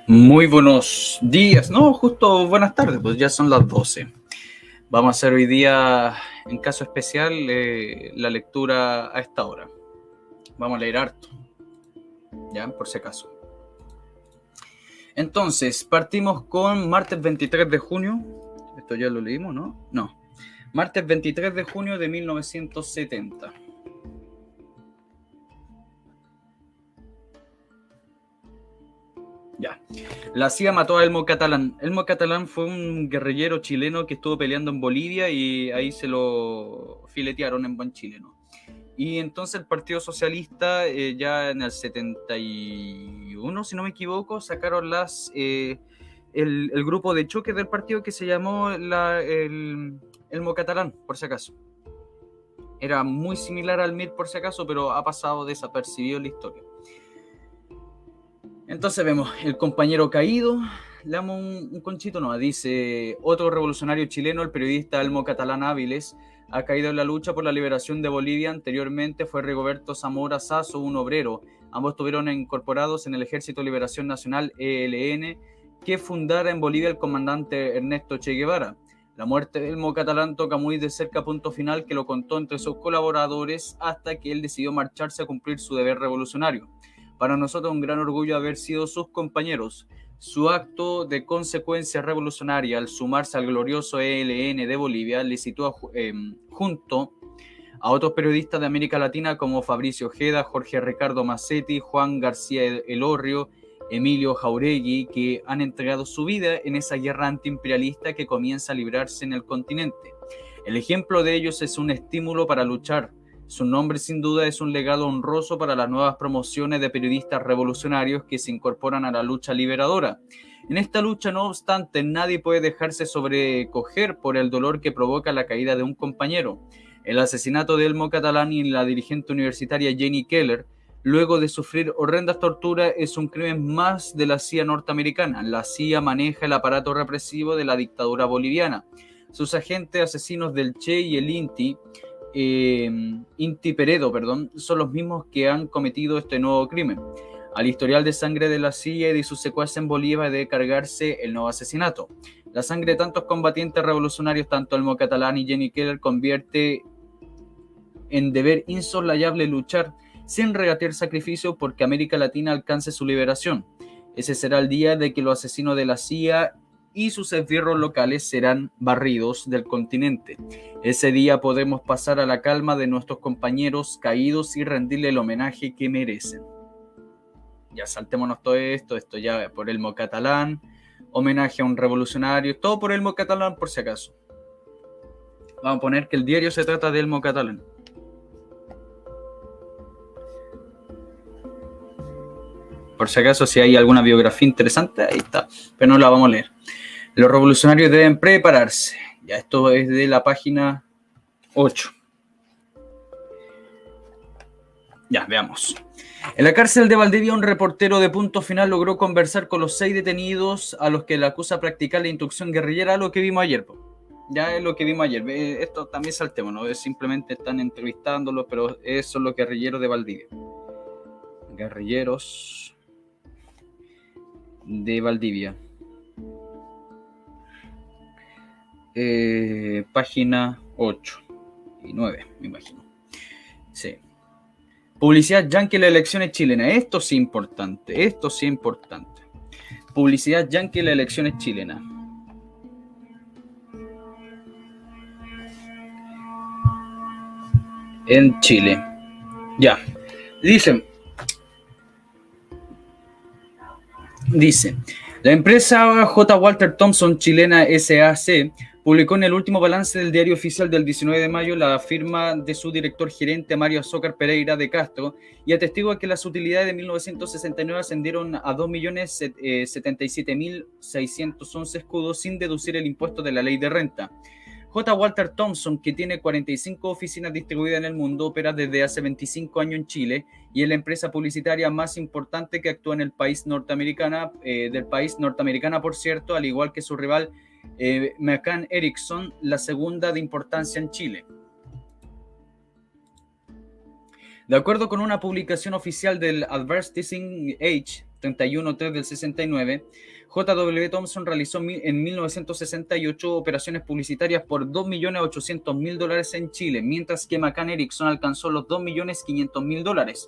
Muy buenos días, no, justo buenas tardes, pues ya son las 12. Vamos a hacer hoy día, en caso especial, la lectura a esta hora. Vamos a leer harto, ya, por si acaso. Entonces, partimos con martes 23 de junio. Esto ya lo leímos, ¿no? No. Martes 23 de junio de 1970. Ya. La CIA mató a Elmo Catalán. Elmo Catalán fue un guerrillero chileno que estuvo peleando en Bolivia y ahí se lo filetearon en buen chileno. Y entonces el Partido Socialista, ya en el 71, si no me equivoco, sacaron el grupo de choque del partido que se llamó el Mocatalán, por si acaso. Era muy similar al MIR, por si acaso, pero ha pasado desapercibido en la historia. Entonces vemos el compañero caído, le damos un conchito, no, dice: otro revolucionario chileno, el periodista Elmo Catalán Áviles, ha caído en la lucha por la liberación de Bolivia. Anteriormente fue Rigoberto Zamora Sazo, un obrero. Ambos estuvieron incorporados en el Ejército de Liberación Nacional, ELN, que fundara en Bolivia el comandante Ernesto Che Guevara. La muerte de Elmo Catalán toca muy de cerca Punto Final, que lo contó entre sus colaboradores hasta que él decidió marcharse a cumplir su deber revolucionario. Para nosotros un gran orgullo haber sido sus compañeros. Su acto de consecuencia revolucionaria al sumarse al glorioso ELN de Bolivia le sitúa junto a otros periodistas de América Latina como Fabricio Ojeda, Jorge Ricardo Massetti, Juan García Elorrio, Emilio Jauregui, que han entregado su vida en esa guerra antiimperialista que comienza a librarse en el continente. El ejemplo de ellos es un estímulo para luchar. Su nombre sin duda es un legado honroso para las nuevas promociones de periodistas revolucionarios que se incorporan a la lucha liberadora. En esta lucha, no obstante, nadie puede dejarse sobrecoger por el dolor que provoca la caída de un compañero. El asesinato de Elmo Catalán y la dirigente universitaria Jenny Keller, luego de sufrir horrendas torturas, es un crimen más de la CIA norteamericana. La CIA maneja el aparato represivo de la dictadura boliviana. Sus agentes asesinos del Che y el Inti Peredo, son los mismos que han cometido este nuevo crimen. Al historial de sangre de la CIA y de sus secuaces en Bolivia debe cargarse el nuevo asesinato. La sangre de tantos combatientes revolucionarios, tanto Elmo Catalán y Jenny Keller, convierte en deber insoslayable luchar sin regatear sacrificio porque América Latina alcance su liberación. Ese será el día de que los asesinos de la CIA y sus esbirros locales serán barridos del continente. Ese día podremos pasar a la calma de nuestros compañeros caídos y rendirle el homenaje que merecen. Ya saltémonos todo esto ya por Elmo Catalán, homenaje a un revolucionario, todo por Elmo Catalán por si acaso. Vamos a poner que el diario se trata de Elmo Catalán. Por si acaso, si hay alguna biografía interesante, ahí está, pero no la vamos a leer. Los revolucionarios deben prepararse. Ya, esto es de la página 8. Ya, veamos. En la cárcel de Valdivia, un reportero de Punto Final logró conversar con los 6 detenidos a los que le acusa practicar la inducción guerrillera, lo que vimos ayer. Ya es lo que vimos ayer. Esto también saltémonos, simplemente están entrevistándolos, pero son los guerrilleros de Valdivia. Guerrilleros de Valdivia. Página 8 y 9, me imagino. Sí. Publicidad yankee en las elecciones chilenas. Esto sí importante. Publicidad yankee en las elecciones chilenas. En Chile. Ya. Dice, la empresa J. Walter Thompson chilena SAC publicó en el último balance del diario oficial del 19 de mayo la firma de su director gerente Mario Azócar Pereira de Castro y atestigua que las utilidades de 1969 ascendieron a 2.077.611 escudos sin deducir el impuesto de la ley de renta. J. Walter Thompson, que tiene 45 oficinas distribuidas en el mundo, opera desde hace 25 años en Chile y es la empresa publicitaria más importante que actúa en el país norteamericana, por cierto, al igual que su rival McCann Erickson, la segunda de importancia en Chile. De acuerdo con una publicación oficial del Advertising Age, 31-3 del 69, J.W. Thompson realizó en 1968 operaciones publicitarias por $2.800.000 en Chile, mientras que McCann Erickson alcanzó los $2.500.000.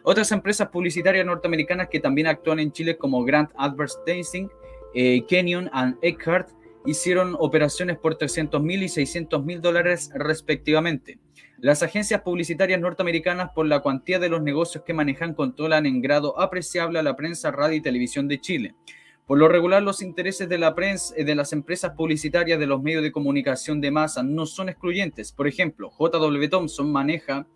Otras empresas publicitarias norteamericanas que también actúan en Chile, como Grant Advertising, Kenyon y Eckhart, hicieron operaciones por $300.000 y $600.000 respectivamente. Las agencias publicitarias norteamericanas, por la cuantía de los negocios que manejan, controlan en grado apreciable a la prensa, radio y televisión de Chile. Por lo regular, los intereses de la prensa, de las empresas publicitarias de los medios de comunicación de masa no son excluyentes. Por ejemplo, J.W. Thompson maneja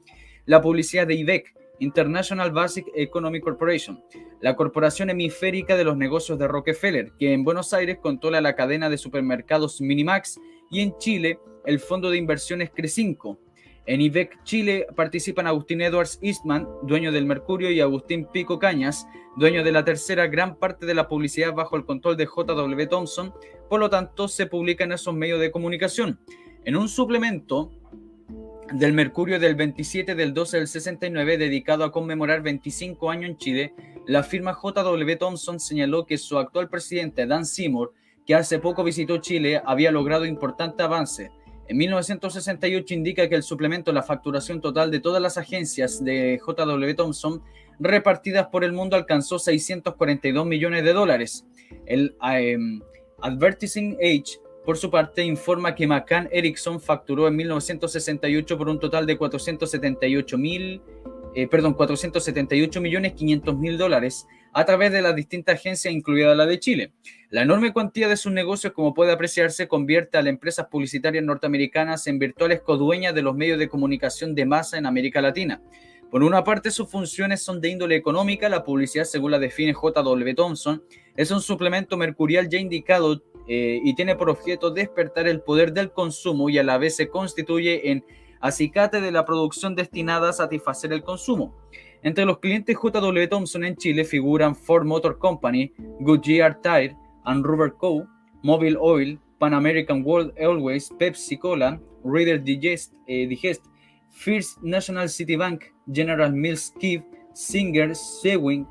la publicidad de IBEC, International Basic Economic Corporation, la corporación hemisférica de los negocios de Rockefeller, que en Buenos Aires controla la cadena de supermercados Minimax, y en Chile el fondo de inversiones Crecinco. En IBEC Chile participan Agustín Edwards Eastman, dueño del Mercurio, y Agustín Pico Cañas, dueño de La Tercera. Gran parte de la publicidad bajo el control de J.W. Thompson, por lo tanto se publica en esos medios de comunicación. En un suplemento del Mercurio del 27 del 12 del 69, dedicado a conmemorar 25 años en Chile, la firma J.W. Thompson señaló que su actual presidente, Dan Seymour, que hace poco visitó Chile, había logrado importante avance. En 1968 indica que el suplemento la facturación total de todas las agencias de J.W. Thompson repartidas por el mundo alcanzó $642 millones. El Advertising Age, por su parte, informa que McCann Erickson facturó en 1968 por un total de $478.500.000 a través de las distintas agencias, incluida la de Chile. La enorme cuantía de sus negocios, como puede apreciarse, convierte a las empresas publicitarias norteamericanas en virtuales codueñas de los medios de comunicación de masa en América Latina. Por una parte, sus funciones son de índole económica. La publicidad, según la define J.W. Thompson, es un suplemento mercurial ya indicado y tiene por objeto despertar el poder del consumo, y a la vez se constituye en acicate de la producción destinada a satisfacer el consumo. Entre los clientes J.W. Thompson en Chile figuran Ford Motor Company, Goodyear Tire and Rubber Co., Mobil Oil, Pan American World Airways, Pepsi Cola, Reader Digest, First National City Bank, General Mills Kiev, Singer, Sewing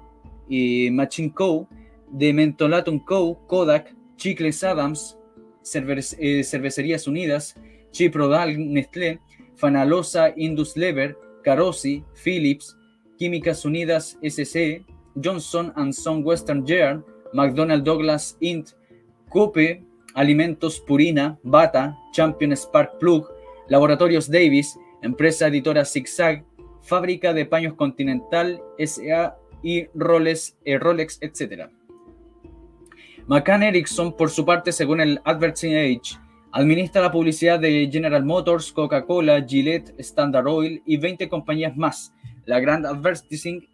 y Machine Co., The Mentolatum Co., Kodak, Chicles Adams, Cervecerías Unidas, Chiprodal Nestlé, Fanalosa Induslever, Carosi, Philips, Químicas Unidas SC, Johnson & Son Western Yard, McDonnell Douglas Inc., Cope, Alimentos Purina, Bata, Champion Spark Plug, Laboratorios Davis, Empresa Editora Zigzag, Fábrica de Paños Continental S.A. y Rolex, etc. McCann Erickson, por su parte, según el Advertising Age, administra la publicidad de General Motors, Coca-Cola, Gillette, Standard Oil y 20 compañías más. La Grand Advertising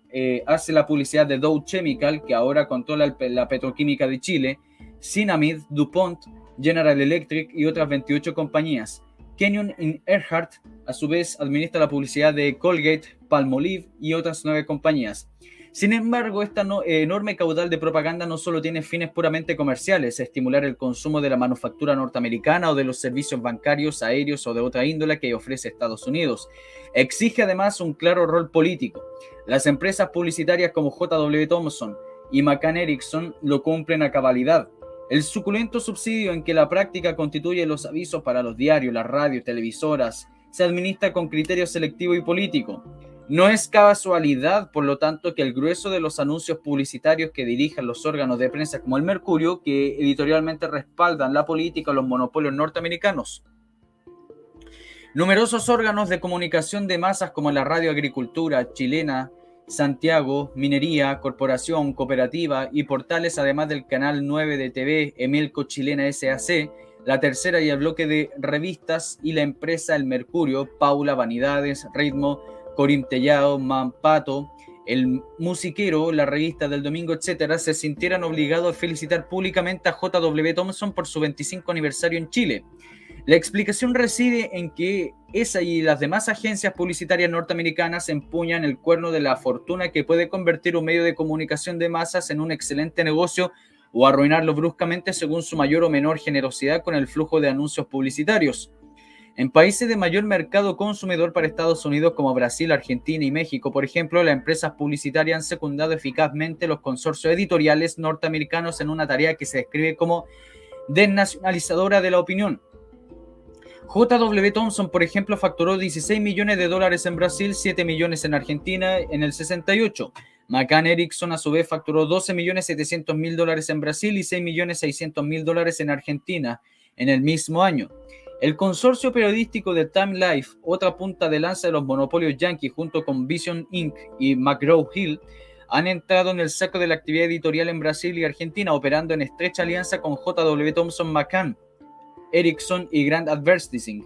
hace la publicidad de Dow Chemical, que ahora controla la petroquímica de Chile, Sinamid, DuPont, General Electric y otras 28 compañías. Kenyon y Earhart, a su vez, administra la publicidad de Colgate, Palmolive y otras 9 compañías. Sin embargo, esta enorme caudal de propaganda no solo tiene fines puramente comerciales, estimular el consumo de la manufactura norteamericana o de los servicios bancarios, aéreos o de otra índole que ofrece Estados Unidos. Exige además un claro rol político. Las empresas publicitarias como J.W. Thompson y McCann Erickson lo cumplen a cabalidad. El suculento subsidio en que la práctica constituye los avisos para los diarios, las radios, televisoras, se administra con criterio selectivo y político. No es casualidad, por lo tanto, que el grueso de los anuncios publicitarios que dirijan los órganos de prensa como el Mercurio, que editorialmente respaldan la política o los monopolios norteamericanos. Numerosos órganos de comunicación de masas como la Radio Agricultura Chilena, Santiago, Minería, Corporación, Cooperativa y portales, además del Canal 9 de TV, Emelco Chilena S.A.C., La Tercera y el bloque de revistas y la empresa El Mercurio, Paula, Vanidades, Ritmo, Corim Tellado, Mampato, El Musiquero, la revista del domingo, etc., se sintieran obligados a felicitar públicamente a J.W. Thompson por su 25 aniversario en Chile. La explicación reside en que esa y las demás agencias publicitarias norteamericanas empuñan el cuerno de la fortuna que puede convertir un medio de comunicación de masas en un excelente negocio o arruinarlo bruscamente según su mayor o menor generosidad con el flujo de anuncios publicitarios. En países de mayor mercado consumidor para Estados Unidos como Brasil, Argentina y México, por ejemplo, las empresas publicitarias han secundado eficazmente los consorcios editoriales norteamericanos en una tarea que se describe como desnacionalizadora de la opinión. J.W. Thompson, por ejemplo, facturó $16 millones en Brasil, 7 millones en Argentina en el 68. McCann Erickson, a su vez, facturó $12.700.000 en Brasil y $6.600.000 en Argentina en el mismo año. El consorcio periodístico de Time Life, otra punta de lanza de los monopolios yankees, junto con Vision Inc. y McGraw-Hill, han entrado en el saco de la actividad editorial en Brasil y Argentina, operando en estrecha alianza con J.W. Thompson, McCann Erickson y Grand Advertising.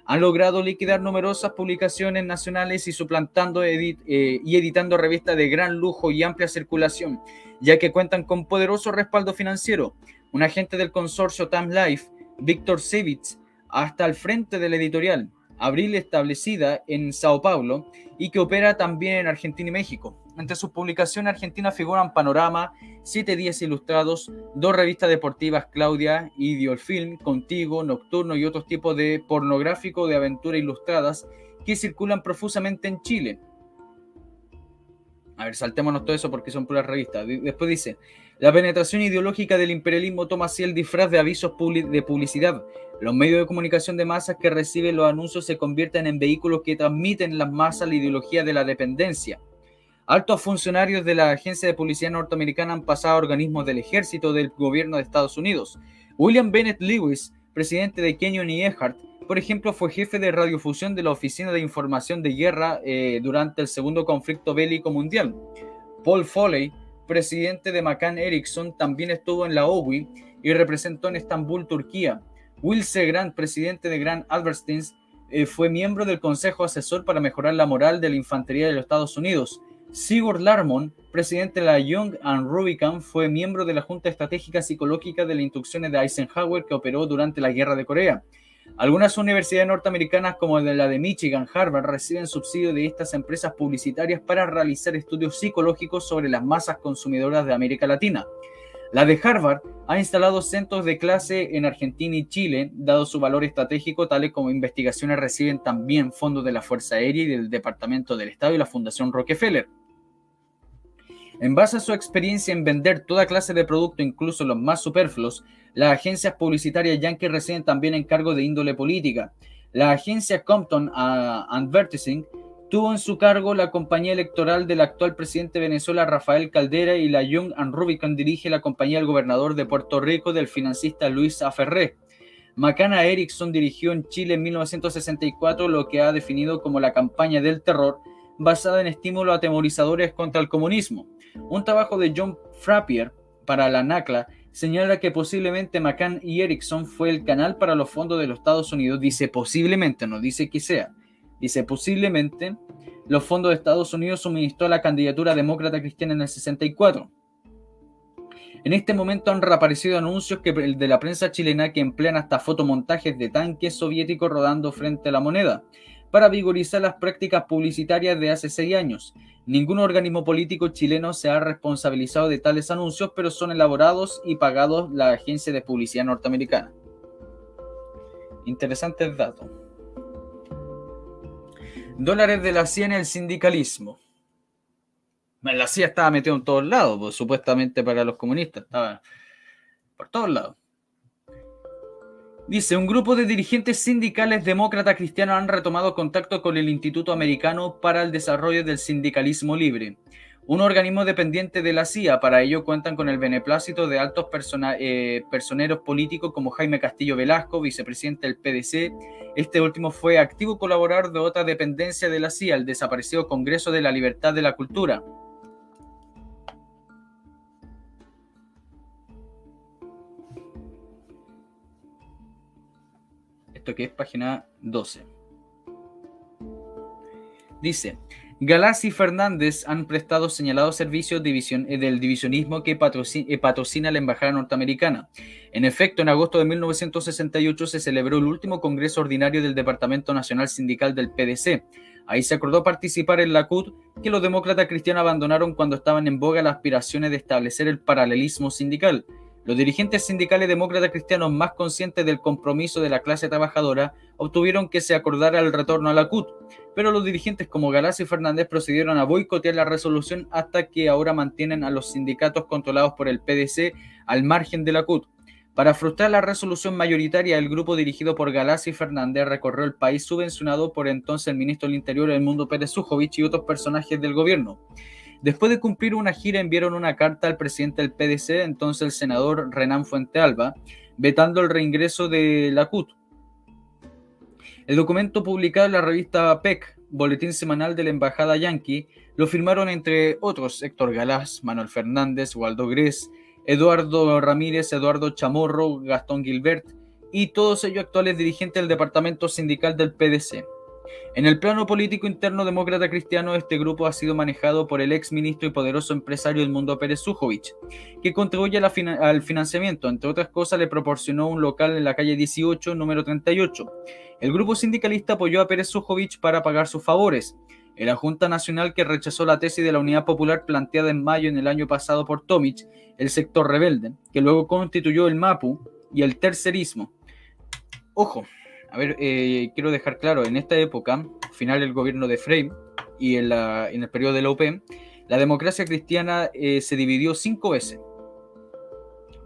Han logrado liquidar numerosas publicaciones nacionales y suplantando y editando revistas de gran lujo y amplia circulación, ya que cuentan con poderoso respaldo financiero. Un agente del consorcio Time Life, Víctor Sevitz, hasta al frente de la editorial Abril, establecida en Sao Paulo y que opera también en Argentina y México. Entre sus publicaciones argentinas figuran Panorama, 7 Días Ilustrados, 2 revistas deportivas, Claudia, Idealfilm, Contigo, Nocturno y otros tipos de pornográfico de aventura ilustradas que circulan profusamente en Chile. A ver, saltémonos todo eso porque son puras revistas. Después dice, la penetración ideológica del imperialismo toma así el disfraz de avisos de publicidad. Los medios de comunicación de masas que reciben los anuncios se convierten en vehículos que transmiten en las masas la ideología de la dependencia. Altos funcionarios de la agencia de publicidad norteamericana han pasado a organismos del ejército del gobierno de Estados Unidos. William Bennett Lewis, presidente de Kenyon y Earhart, por ejemplo, fue jefe de radiofusión de la Oficina de Información de Guerra durante el segundo conflicto bélico mundial. Paul Foley, presidente de McCann Erickson, también estuvo en la OWI y representó en Estambul, Turquía. Will C. Grant, presidente de Grand Advertising, fue miembro del Consejo Asesor para mejorar la moral de la infantería de los Estados Unidos. Sigurd Larmon, presidente de la Young and Rubicam, fue miembro de la Junta Estratégica Psicológica de las Instrucciones de Eisenhower que operó durante la Guerra de Corea. Algunas universidades norteamericanas, como la de Michigan, Harvard, reciben subsidio de estas empresas publicitarias para realizar estudios psicológicos sobre las masas consumidoras de América Latina. La de Harvard ha instalado centros de clase en Argentina y Chile, dado su valor estratégico, tales como investigaciones reciben también fondos de la Fuerza Aérea y del Departamento del Estado y la Fundación Rockefeller. En base a su experiencia en vender toda clase de productos, incluso los más superfluos, las agencias publicitarias yankees reciben también encargos de índole política. La agencia Compton Advertising tuvo en su cargo la compañía electoral del actual presidente de Venezuela, Rafael Caldera, y la Young and Rubicam dirige la compañía del gobernador de Puerto Rico, del financista Luis A. Ferré. McCann Erickson dirigió en Chile en 1964 lo que ha definido como la campaña del terror, basada en estímulos atemorizadores contra el comunismo. Un trabajo de John Frappier para la NACLA señala que posiblemente McCann y Erickson fue el canal para los fondos de los Estados Unidos. Dice posiblemente, no dice que sea. Dice posiblemente los fondos de Estados Unidos suministró a la candidatura demócrata cristiana en el 64. En este momento han reaparecido anuncios de la prensa chilena que emplean hasta fotomontajes de tanques soviéticos rodando frente a la moneda para vigorizar las prácticas publicitarias de hace 6 años. Ningún organismo político chileno se ha responsabilizado de tales anuncios, pero son elaborados y pagados la agencia de publicidad norteamericana. Interesantes datos. Dólares de la CIA en el sindicalismo. La CIA estaba metido en todos lados, pues, supuestamente para los comunistas, estaba por todos lados. Dice, un grupo de dirigentes sindicales demócratas cristianos han retomado contacto con el Instituto Americano para el Desarrollo del Sindicalismo Libre, un organismo dependiente de la CIA. Para ello cuentan con el beneplácito de altos personeros políticos como Jaime Castillo Velasco, vicepresidente del PDC. Este último fue activo colaborador de otra dependencia de la CIA, el desaparecido Congreso de la Libertad de la Cultura. Esto que es página 12. Dice, Galás y Fernández han prestado señalados servicios del divisionismo que patrocina la embajada norteamericana. En efecto, en agosto de 1968 se celebró el último Congreso Ordinario del Departamento Nacional Sindical del PDC. Ahí se acordó participar en la CUT que los demócratas cristianos abandonaron cuando estaban en boga las aspiraciones de establecer el paralelismo sindical. Los dirigentes sindicales demócratas cristianos más conscientes del compromiso de la clase trabajadora obtuvieron que se acordara el retorno a la CUT, pero los dirigentes como Galás y Fernández procedieron a boicotear la resolución hasta que ahora mantienen a los sindicatos controlados por el PDC al margen de la CUT. Para frustrar la resolución mayoritaria, el grupo dirigido por Galás y Fernández recorrió el país subvencionado por entonces el ministro del Interior Edmundo Pérez Sujovic y otros personajes del gobierno. Después de cumplir una gira, enviaron una carta al presidente del PDC, entonces el senador Renan Fuentealba, vetando el reingreso de la CUT. El documento publicado en la revista PEC, Boletín Semanal de la Embajada Yanqui, lo firmaron entre otros Héctor Galás, Manuel Fernández, Waldo Gres, Eduardo Ramírez, Eduardo Chamorro, Gastón Gilbert y todos ellos actuales dirigentes del departamento sindical del PDC. En el plano político interno demócrata cristiano, este grupo ha sido manejado por el ex ministro y poderoso empresario Edmundo Pérez Sujovic, que contribuye al financiamiento. Entre otras cosas, le proporcionó un local en la calle 18, número 38. El grupo sindicalista apoyó a Pérez Sujovic para pagar sus favores. En la Junta Nacional, que rechazó la tesis de la Unidad Popular planteada en mayo en el año pasado por Tomic, el sector rebelde, que luego constituyó el MAPU y el tercerismo. Ojo, a ver, quiero dejar claro, en esta época, final del gobierno de Frei y en el periodo de la UP, la democracia cristiana se dividió 5 veces.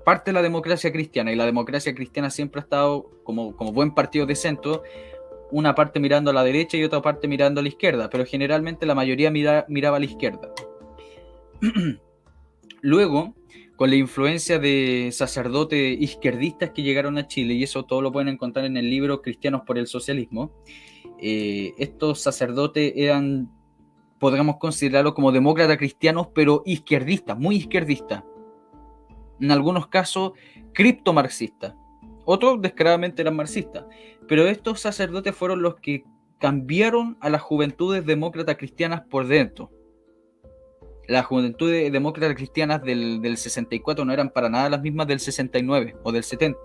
Parte de la democracia cristiana, y la democracia cristiana siempre ha estado como buen partido de centro, una parte mirando a la derecha y otra parte mirando a la izquierda, pero generalmente la mayoría miraba a la izquierda. Luego, con la influencia de sacerdotes izquierdistas que llegaron a Chile, y eso todo lo pueden encontrar en el libro Cristianos por el Socialismo, estos sacerdotes eran, podríamos considerarlo como demócratas cristianos, pero izquierdistas, muy izquierdistas. En algunos casos, criptomarxistas. Otros descaradamente eran marxistas. Pero estos sacerdotes fueron los que cambiaron a las juventudes demócratas cristianas por dentro. Las juventudes demócratas cristianas del 64 no eran para nada las mismas del 69 o del 70.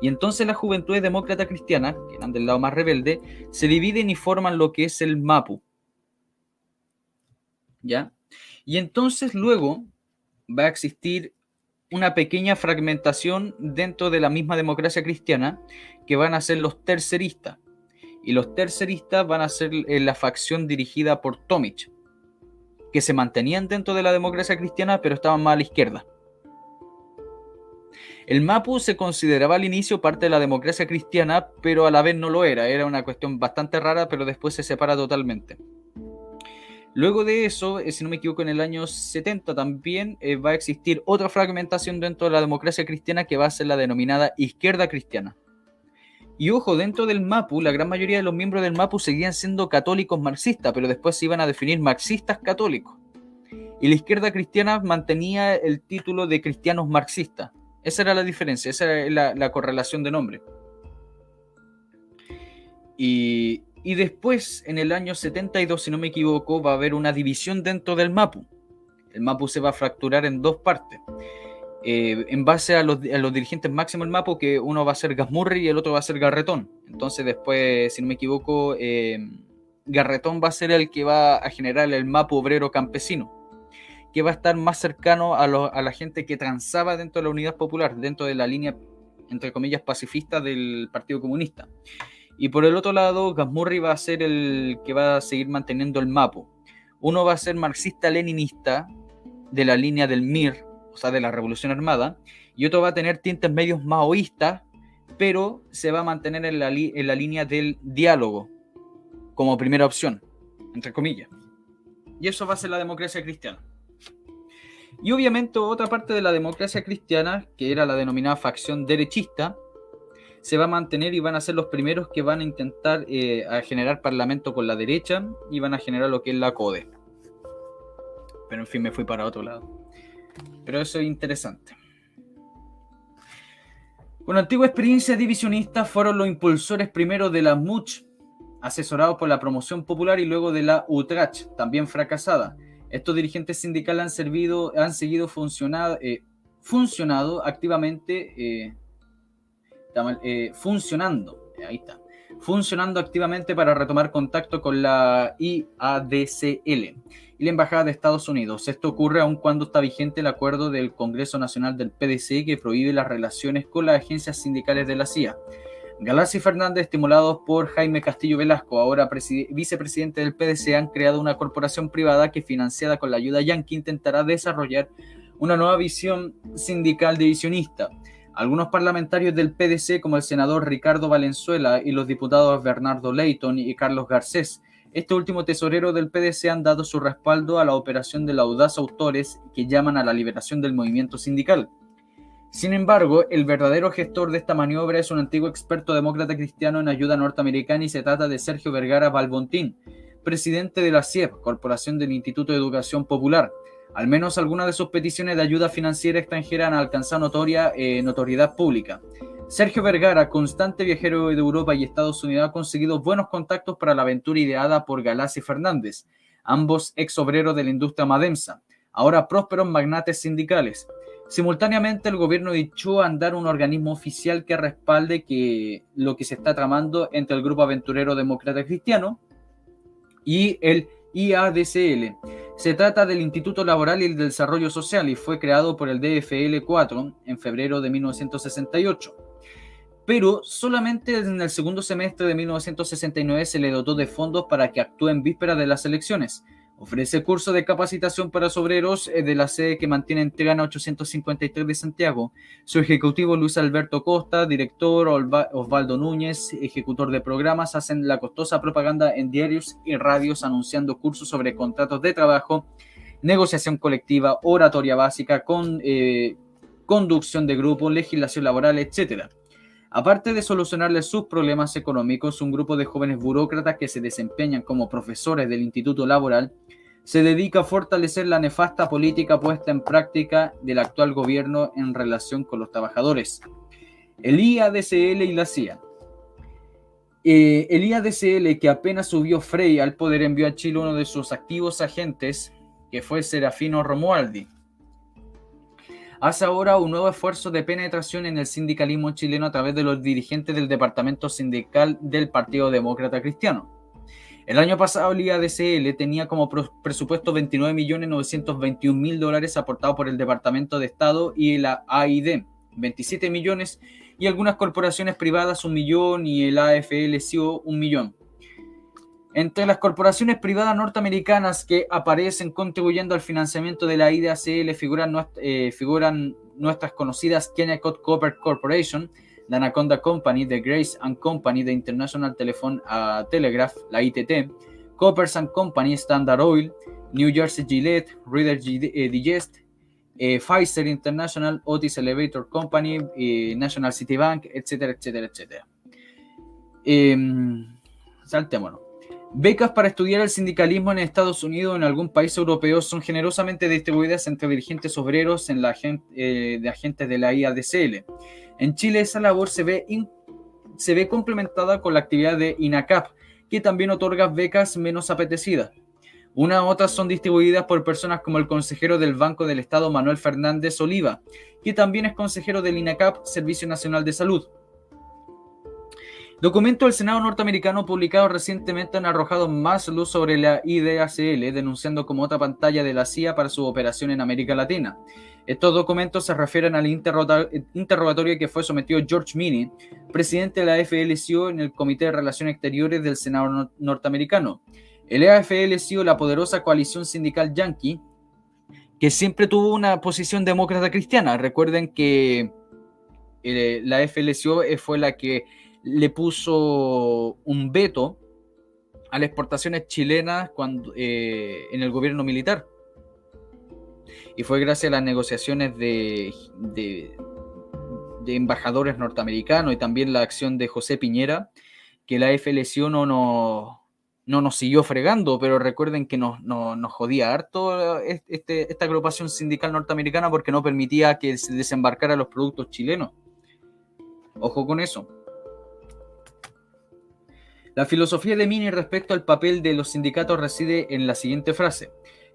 Y entonces las juventudes demócratas cristianas, que eran del lado más rebelde, se dividen y forman lo que es el MAPU. ¿Ya? Y entonces luego va a existir una pequeña fragmentación dentro de la misma democracia cristiana, que van a ser los terceristas. Y los terceristas van a ser la facción dirigida por Tomic, que se mantenían dentro de la democracia cristiana, pero estaban más a la izquierda. El MAPU se consideraba al inicio parte de la democracia cristiana, pero a la vez no lo era. Era una cuestión bastante rara, pero después se separa totalmente. Luego de eso, si no me equivoco, en el año 70 también va a existir otra fragmentación dentro de la democracia cristiana, que va a ser la denominada izquierda cristiana. Y ojo, dentro del MAPU, la gran mayoría de los miembros del MAPU seguían siendo católicos marxistas, pero después se iban a definir marxistas católicos. Y la izquierda cristiana mantenía el título de cristianos marxistas. Esa era la diferencia, esa era la correlación de nombre. Y después, en el año 72, si no me equivoco, va a haber una división dentro del MAPU. El MAPU se va a fracturar en dos partes. En base a los dirigentes máximos del MAPU, que uno va a ser Gasmurri y el otro va a ser Garretón. Entonces después, si no me equivoco, Garretón va a ser el que va a generar el MAPU obrero campesino, que va a estar más cercano a la gente que transaba dentro de la Unidad Popular, dentro de la línea, entre comillas, pacifista del Partido Comunista. Y por el otro lado, Gasmurri va a ser el que va a seguir manteniendo el MAPU. Uno va a ser marxista-leninista, de la línea del MIR, o sea, de la Revolución Armada, y otro va a tener tintes medios maoístas, pero se va a mantener en la línea del diálogo, como primera opción, entre comillas. Y eso va a ser la democracia cristiana. Y obviamente otra parte de la democracia cristiana, que era la denominada facción derechista, se va a mantener y van a ser los primeros que van a intentar a generar parlamento con la derecha y van a generar lo que es la CODE. Pero en fin, me fui para otro lado. Pero eso es interesante. Con antigua experiencia divisionista, fueron los impulsores primero de la MUCH, asesorados por la Promoción Popular, y luego de la UTRACH, también fracasada. Estos dirigentes sindicales han seguido funcionando activamente, funcionando activamente para retomar contacto con la IADCL y la Embajada de Estados Unidos. Esto ocurre aun cuando está vigente el acuerdo del Congreso Nacional del PDC que prohíbe las relaciones con las agencias sindicales de la CIA. Galarza y Fernández, estimulados por Jaime Castillo Velasco, ahora vicepresidente del PDC, han creado una corporación privada que, financiada con la ayuda yanqui, intentará desarrollar una nueva visión sindical divisionista. Algunos parlamentarios del PDC, como el senador Ricardo Valenzuela y los diputados Bernardo Leighton y Carlos Garcés, este último tesorero del PDC, han dado su respaldo a la operación de los audaces autores que llaman a la liberación del movimiento sindical. Sin embargo, el verdadero gestor de esta maniobra es un antiguo experto demócrata cristiano en ayuda norteamericana y se trata de Sergio Vergara Balbontín, presidente de la CIEP, Corporación del Instituto de Educación Popular. Al menos algunas de sus peticiones de ayuda financiera extranjera han alcanzado notoriedad pública. Sergio Vergara, constante viajero de Europa y Estados Unidos, ha conseguido buenos contactos para la aventura ideada por Galarza y Fernández, ambos ex obreros de la industria Mademsa, ahora prósperos magnates sindicales. Simultáneamente, el gobierno echó a andar un organismo oficial que respalde lo que se está tramando entre el Grupo Aventurero Demócrata Cristiano y el IADCL. Se trata del Instituto Laboral y el Desarrollo Social y fue creado por el DFL-4 en febrero de 1968. Pero solamente en el segundo semestre de 1969 se le dotó de fondos para que actúe en vísperas de las elecciones. Ofrece cursos de capacitación para obreros de la sede que mantiene en Triana 853 de Santiago. Su ejecutivo Luis Alberto Costa, director Osvaldo Núñez, ejecutor de programas, hacen la costosa propaganda en diarios y radios anunciando cursos sobre contratos de trabajo, negociación colectiva, oratoria básica, conducción de grupos, legislación laboral, etc. Aparte de solucionarles sus problemas económicos, un grupo de jóvenes burócratas que se desempeñan como profesores del Instituto Laboral se dedica a fortalecer la nefasta política puesta en práctica del actual gobierno en relación con los trabajadores. El IADCL y la CIA. El IADCL, que apenas subió Frey al poder, envió a Chile uno de sus activos agentes, que fue Serafino Romualdi. Hace ahora un nuevo esfuerzo de penetración en el sindicalismo chileno a través de los dirigentes del departamento sindical del Partido Demócrata Cristiano. El año pasado el IADCL tenía como presupuesto $29.921.000 aportados por el Departamento de Estado y la AID, 27 millones, y algunas corporaciones privadas 1 millón y el AFL-CIO 1 millón. Entre las corporaciones privadas norteamericanas que aparecen contribuyendo al financiamiento de la IADCL figuran nuestras conocidas Kennecott Copper Corporation, la Anaconda Company, The Grace and Company, The International Telephone Telegraph, la ITT, Coppers and Company, Standard Oil, New Jersey Gillette, Reader Digest, Pfizer International, Otis Elevator Company, National City Bank, etcétera, etcétera, etcétera. Saltémonos. Becas para estudiar el sindicalismo en Estados Unidos o en algún país europeo son generosamente distribuidas entre dirigentes obreros de agentes de la IADCL. En Chile esa labor se ve complementada con la actividad de INACAP, que también otorga becas menos apetecidas. Unas otras son distribuidas por personas como el consejero del Banco del Estado Manuel Fernández Oliva, que también es consejero del INACAP, Servicio Nacional de Salud. Documentos del Senado norteamericano publicados recientemente han arrojado más luz sobre la IADCL, denunciando como otra pantalla de la CIA para su operación en América Latina. Estos documentos se refieren al interrogatorio que fue sometido George Meany, presidente de la AFL-CIO, en el Comité de Relaciones Exteriores del Senado norteamericano. El AFL-CIO, la poderosa coalición sindical yanqui, que siempre tuvo una posición demócrata cristiana. Recuerden que la AFL-CIO fue la que le puso un veto a las exportaciones chilenas en el gobierno militar. Y fue gracias a las negociaciones de embajadores norteamericanos y también la acción de José Piñera, que la FLCO no nos siguió fregando, pero recuerden que nos jodía harto esta agrupación sindical norteamericana porque no permitía que se desembarcaran los productos chilenos. Ojo con eso. La filosofía de Meany respecto al papel de los sindicatos reside en la siguiente frase: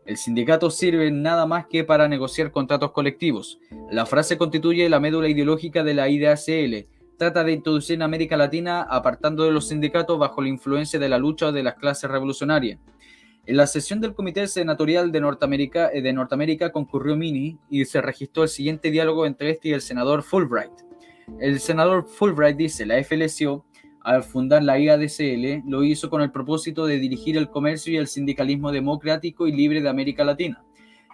el sindicato sirve nada más que para negociar contratos colectivos. La frase constituye la médula ideológica de la IADCL. Trata de introducir en América Latina apartando de los sindicatos bajo la influencia de la lucha de las clases revolucionarias. En la sesión del Comité Senatorial de Norteamérica concurrió Minnie y se registró el siguiente diálogo entre este y el senador Fulbright. El senador Fulbright dice: la FLCO, al fundar la IADCL, lo hizo con el propósito de dirigir el comercio y el sindicalismo democrático y libre de América Latina.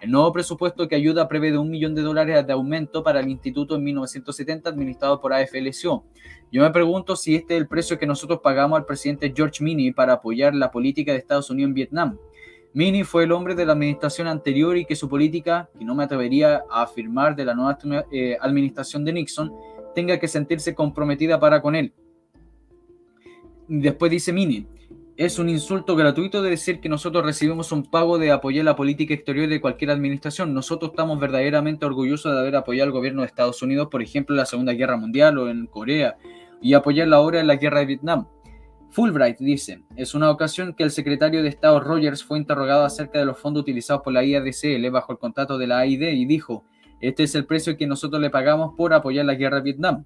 El nuevo presupuesto que ayuda prevé de $1 millón de aumento para el instituto en 1970 administrado por AFL-CIO. Yo me pregunto si este es el precio que nosotros pagamos al presidente George Minnie para apoyar la política de Estados Unidos en Vietnam. Minnie fue el hombre de la administración anterior y que su política, que no me atrevería a afirmar de la nueva administración de Nixon, tenga que sentirse comprometida para con él. Después dice Minnie: es un insulto gratuito de decir que nosotros recibimos un pago de apoyar la política exterior de cualquier administración. Nosotros estamos verdaderamente orgullosos de haber apoyado al gobierno de Estados Unidos, por ejemplo, en la Segunda Guerra Mundial o en Corea, y apoyarla ahora en la guerra de Vietnam. Fulbright dice: es una ocasión que el secretario de Estado Rogers fue interrogado acerca de los fondos utilizados por la IADCL bajo el contrato de la AID y dijo: este es el precio que nosotros le pagamos por apoyar la guerra de Vietnam.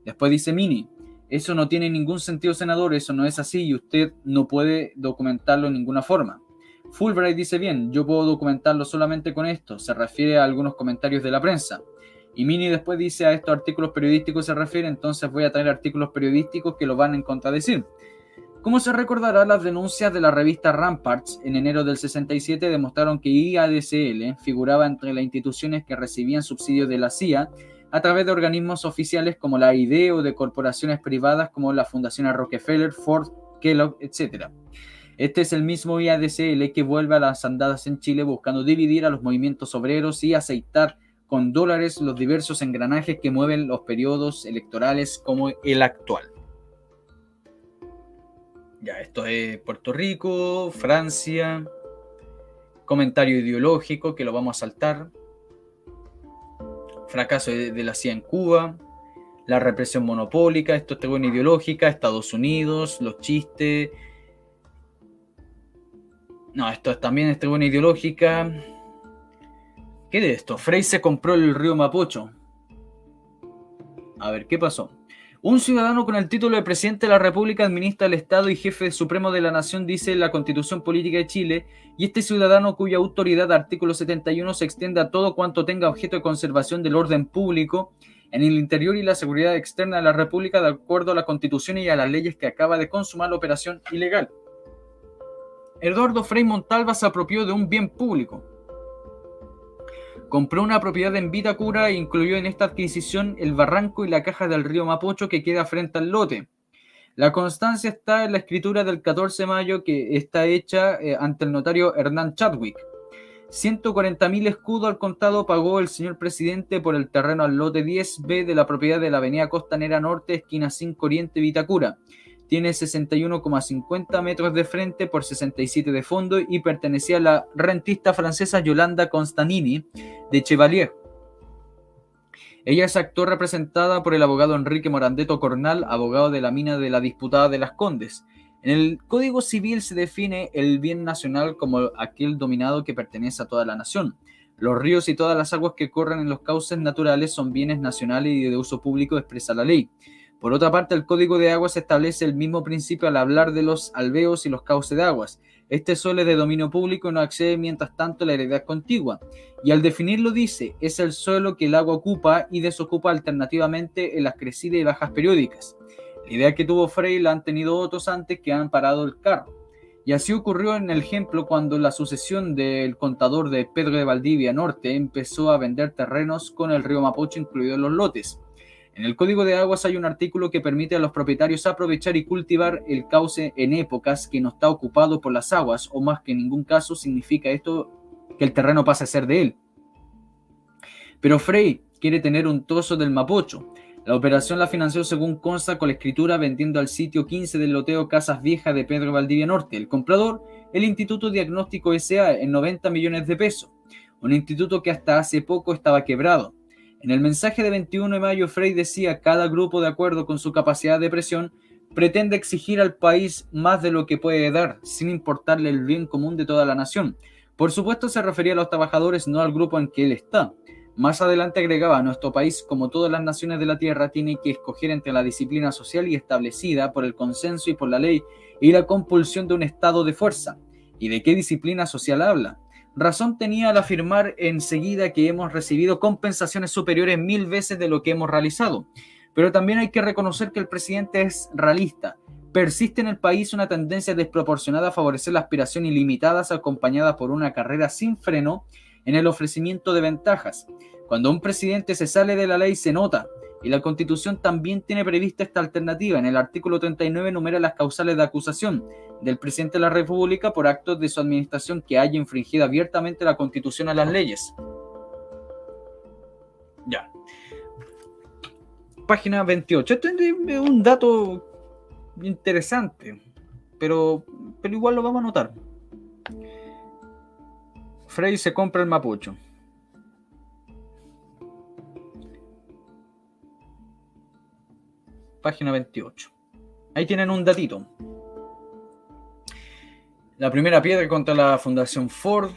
Después dice Minnie: eso no tiene ningún sentido, senador, eso no es así y usted no puede documentarlo en ninguna forma. Fulbright dice: bien, yo puedo documentarlo solamente con esto, se refiere a algunos comentarios de la prensa. Y Minnie después dice: a estos artículos periodísticos se refiere, entonces voy a traer artículos periodísticos que lo van a contradecir. Como se recordará, las denuncias de la revista Ramparts en enero del 67 demostraron que IADCL figuraba entre las instituciones que recibían subsidios de la CIA a través de organismos oficiales como la AID o de corporaciones privadas como la Fundación Rockefeller, Ford, Kellogg, etc. Este es el mismo IADCL que vuelve a las andadas en Chile buscando dividir a los movimientos obreros y aceitar con dólares los diversos engranajes que mueven los periodos electorales como el actual. Ya, esto es Puerto Rico, Francia, comentario ideológico que lo vamos a saltar. Fracaso de la CIA en Cuba, la represión monopólica, esto es tribuna ideológica, Estados Unidos, los chistes. No, esto también es tribuna ideológica. ¿Qué de esto? Frei se compró el río Mapocho. A ver, ¿qué pasó? Un ciudadano con el título de presidente de la República administra el Estado y jefe supremo de la nación, dice la Constitución Política de Chile, y este ciudadano cuya autoridad, artículo 71, se extiende a todo cuanto tenga objeto de conservación del orden público en el interior y la seguridad externa de la República de acuerdo a la Constitución y a las leyes que acaba de consumar la operación ilegal. Eduardo Frei Montalva se apropió de un bien público. Compró una propiedad en Vitacura e incluyó en esta adquisición el barranco y la caja del río Mapocho que queda frente al lote. La constancia está en la escritura del 14 de mayo que está hecha ante el notario Hernán Chadwick. 140.000 escudos al contado pagó el señor presidente por el terreno al lote 10B de la propiedad de la avenida Costanera Norte, esquina 5 Oriente, Vitacura. Tiene 61,50 metros de frente por 67 de fondo y pertenecía a la rentista francesa Yolanda Constanini de Chevalier. Ella es actor representada por el abogado Enrique Morandeto Cornal, abogado de la mina de la disputada de Las Condes. En el Código Civil se define el bien nacional como aquel dominado que pertenece a toda la nación. Los ríos y todas las aguas que corren en los cauces naturales son bienes nacionales y de uso público, expresa la ley. Por otra parte, el Código de Aguas establece el mismo principio al hablar de los alveos y los cauces de aguas. Este suelo es de dominio público y no accede mientras tanto a la heredad contigua. Y al definirlo dice, es el suelo que el agua ocupa y desocupa alternativamente en las crecidas y bajas periódicas. La idea que tuvo Frei la han tenido otros antes que han parado el carro. Y así ocurrió en el ejemplo cuando la sucesión del contador de Pedro de Valdivia Norte empezó a vender terrenos con el río Mapocho incluido en los lotes. En el Código de Aguas hay un artículo que permite a los propietarios aprovechar y cultivar el cauce en épocas que no está ocupado por las aguas, o más que en ningún caso significa esto que el terreno pase a ser de él. Pero Frei quiere tener un trozo del Mapocho. La operación la financió según consta con la escritura vendiendo al sitio 15 del loteo Casas Viejas de Pedro Valdivia Norte. El comprador, el Instituto Diagnóstico S.A. en 90 millones de pesos, un instituto que hasta hace poco estaba quebrado. En el mensaje de 21 de mayo, Frei decía: cada grupo, de acuerdo con su capacidad de presión, pretende exigir al país más de lo que puede dar, sin importarle el bien común de toda la nación. Por supuesto se refería a los trabajadores, no al grupo en que él está. Más adelante agregaba: nuestro país, como todas las naciones de la tierra, tiene que escoger entre la disciplina social y establecida por el consenso y por la ley y la compulsión de un estado de fuerza. ¿Y de qué disciplina social habla? Razón tenía al afirmar enseguida que hemos recibido compensaciones superiores 1000 veces de lo que hemos realizado. Pero también hay que reconocer que el presidente es realista. Persiste en el país una tendencia desproporcionada a favorecer la aspiración ilimitadas acompañada por una carrera sin freno en el ofrecimiento de ventajas. Cuando un presidente se sale de la ley se nota, y la Constitución también tiene prevista esta alternativa. En el artículo 39 enumera las causales de acusación del presidente de la República por actos de su administración que haya infringido abiertamente la Constitución a las leyes. Ya. Página 28. Esto es un dato interesante, pero igual lo vamos a notar. Frey se compra el Mapocho. Página 28. Ahí tienen un datito. La primera piedra contra la Fundación Ford.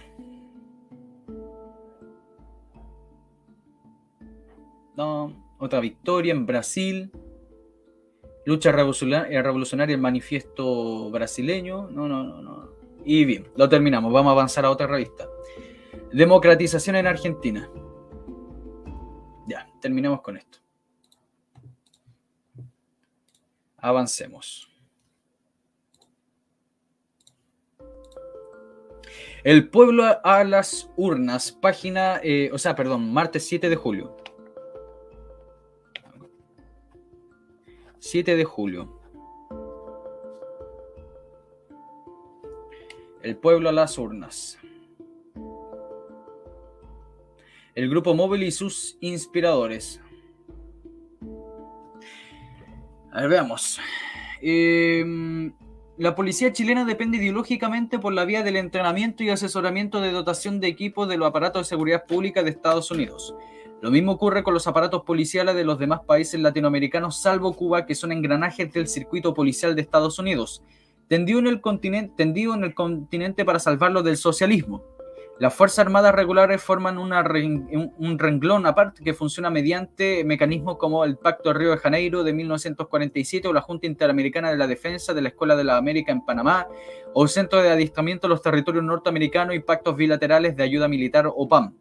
No, otra victoria en Brasil. Lucha revolucionaria, el manifiesto brasileño. No. Y bien, lo terminamos. Vamos a avanzar a otra revista. Democratización en Argentina. Ya, terminamos con esto. Avancemos. El pueblo a las urnas, página, martes 7 de julio. 7 de julio. El pueblo a las urnas. El grupo móvil y sus inspiradores. A ver, veamos. La policía chilena depende ideológicamente por la vía del entrenamiento y asesoramiento de dotación de equipos de los aparatos de seguridad pública de Estados Unidos. Lo mismo ocurre con los aparatos policiales de los demás países latinoamericanos, salvo Cuba, que son engranajes del circuito policial de Estados Unidos, tendido en el continente para salvarlo del socialismo. Las Fuerzas Armadas regulares forman un renglón aparte que funciona mediante mecanismos como el Pacto de Río de Janeiro de 1947 o la Junta Interamericana de la Defensa de la Escuela de la América en Panamá o el Centro de Adiestramiento de los Territorios Norteamericanos y Pactos Bilaterales de Ayuda Militar o PAM.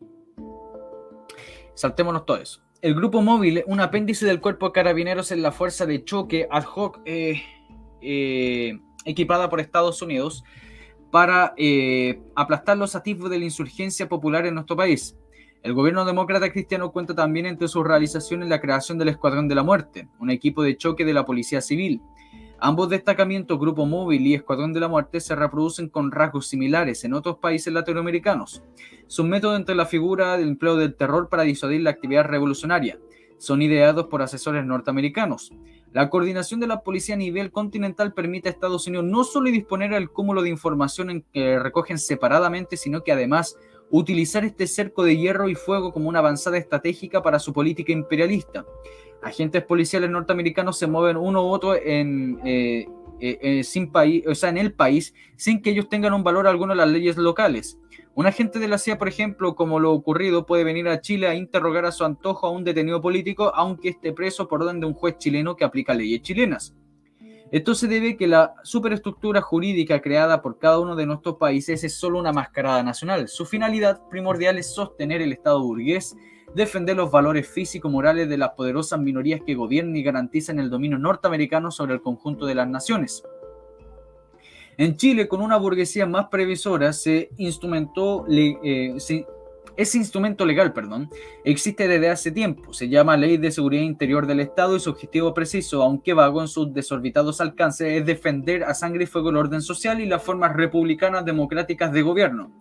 Saltémonos todo eso. El Grupo Móvil, un apéndice del Cuerpo de Carabineros en la Fuerza de Choque ad hoc equipada por Estados Unidos para aplastar los atisbos de la insurgencia popular en nuestro país. El gobierno demócrata cristiano cuenta también entre sus realizaciones la creación del Escuadrón de la Muerte, un equipo de choque de la Policía Civil. Ambos destacamentos, Grupo Móvil y Escuadrón de la Muerte, se reproducen con rasgos similares en otros países latinoamericanos. Su método entre la figura del empleo del terror para disuadir la actividad revolucionaria. Son ideados por asesores norteamericanos. La coordinación de la policía a nivel continental permite a Estados Unidos no solo disponer del cúmulo de información en que recogen separadamente, sino que además utilizar este cerco de hierro y fuego como una avanzada estratégica para su política imperialista. Agentes policiales norteamericanos se mueven uno u otro en el país sin que ellos tengan un valor alguno en las leyes locales. Un agente de la CIA, por ejemplo, como lo ocurrido, puede venir a Chile a interrogar a su antojo a un detenido político, aunque esté preso por orden de un juez chileno que aplica leyes chilenas. Esto se debe a que la superestructura jurídica creada por cada uno de nuestros países es solo una mascarada nacional. Su finalidad primordial es sostener el Estado burgués, defender los valores físico-morales de las poderosas minorías que gobiernan y garantizan el dominio norteamericano sobre el conjunto de las naciones. En Chile, con una burguesía más previsora, ese instrumento legal existe desde hace tiempo. Se llama Ley de Seguridad Interior del Estado y su objetivo preciso, aunque vago en sus desorbitados alcances, es defender a sangre y fuego el orden social y las formas republicanas democráticas de gobierno.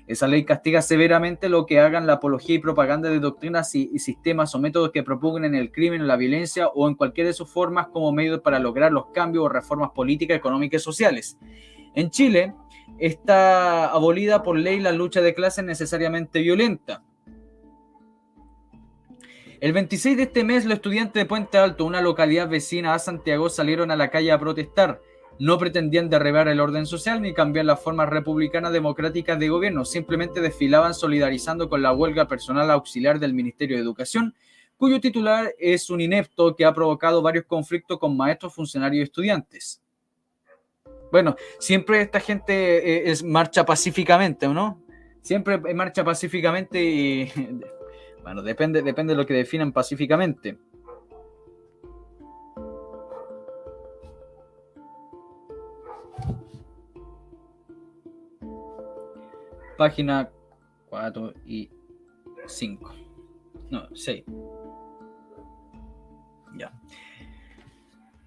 Esa ley castiga severamente lo que hagan la apología y propaganda de doctrinas y sistemas o métodos que propugnen el crimen, la violencia o en cualquiera de sus formas como medio para lograr los cambios o reformas políticas, económicas y sociales. En Chile está abolida por ley la lucha de clases necesariamente violenta. El 26 de este mes, los estudiantes de Puente Alto, una localidad vecina a Santiago, salieron a la calle a protestar. No pretendían derribar el orden social ni cambiar las formas republicanas democráticas de gobierno, simplemente desfilaban solidarizando con la huelga personal auxiliar del Ministerio de Educación, cuyo titular es un inepto que ha provocado varios conflictos con maestros, funcionarios y estudiantes. Bueno, siempre esta gente marcha pacíficamente, ¿no? Siempre marcha pacíficamente y, bueno, depende de lo que definan pacíficamente. Página 4 y 5. No, 6. Ya.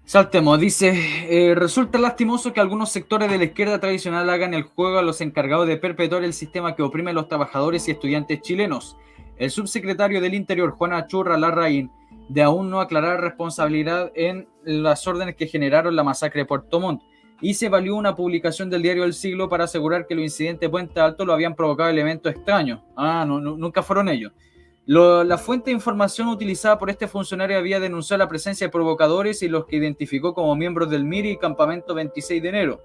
Saltemos, dice, resulta lastimoso que algunos sectores de la izquierda tradicional hagan el juego a los encargados de perpetuar el sistema que oprime a los trabajadores y estudiantes chilenos. El subsecretario del Interior, Juan Achurra Larraín, de aún no aclarar responsabilidad en las órdenes que generaron la masacre de Puerto Montt, y se valió una publicación del diario El Siglo para asegurar que los incidentes de Puente Alto lo habían provocado elementos extraños. Nunca fueron ellos. La fuente de información utilizada por este funcionario había denunciado la presencia de provocadores y los que identificó como miembros del MIRI y Campamento 26 de enero.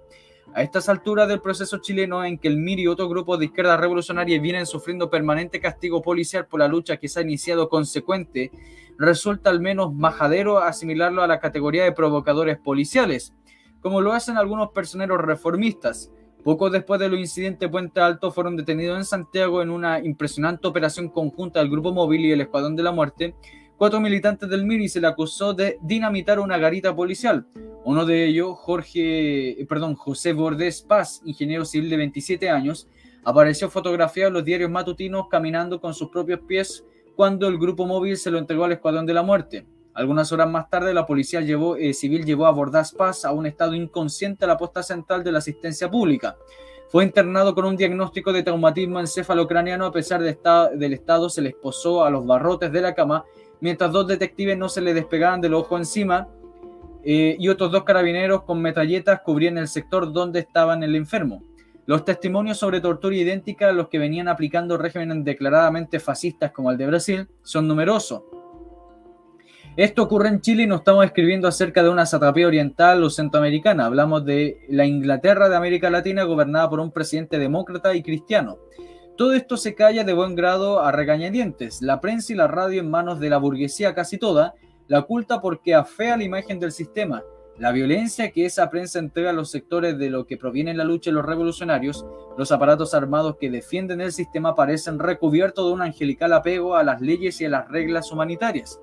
A estas alturas del proceso chileno, en que el MIRI y otros grupos de izquierda revolucionaria vienen sufriendo permanente castigo policial por la lucha que se ha iniciado consecuente, resulta al menos majadero asimilarlo a la categoría de provocadores policiales, como lo hacen algunos personeros reformistas. Poco después de los incidentes de Puente Alto fueron detenidos en Santiago en una impresionante operación conjunta del Grupo Móvil y el Escuadrón de la Muerte. 4 militantes del MIRI se le acusó de dinamitar una garita policial. Uno de ellos, José Bordés Paz, ingeniero civil de 27 años, apareció fotografiado en los diarios matutinos caminando con sus propios pies cuando el Grupo Móvil se lo entregó al Escuadrón de la Muerte. Algunas horas más tarde, la policía civil llevó a Bordás Paz a un estado inconsciente a la posta central de la asistencia pública. Fue internado con un diagnóstico de traumatismo encefalocraniano. A pesar del estado, se les posó a los barrotes de la cama, mientras 2 detectives no se le despegaban del ojo encima y otros 2 carabineros con metralletas cubrían el sector donde estaban el enfermo. Los testimonios sobre tortura idéntica a los que venían aplicando regímenes declaradamente fascistas como el de Brasil son numerosos. Esto ocurre en Chile y no estamos escribiendo acerca de una satrapía oriental o centroamericana. Hablamos de la Inglaterra de América Latina gobernada por un presidente demócrata y cristiano. Todo esto se calla de buen grado a regañadientes. La prensa y la radio en manos de la burguesía casi toda la oculta porque afea la imagen del sistema. La violencia que esa prensa entrega a los sectores de lo que proviene la lucha de los revolucionarios, los aparatos armados que defienden el sistema parecen recubiertos de un angelical apego a las leyes y a las reglas humanitarias.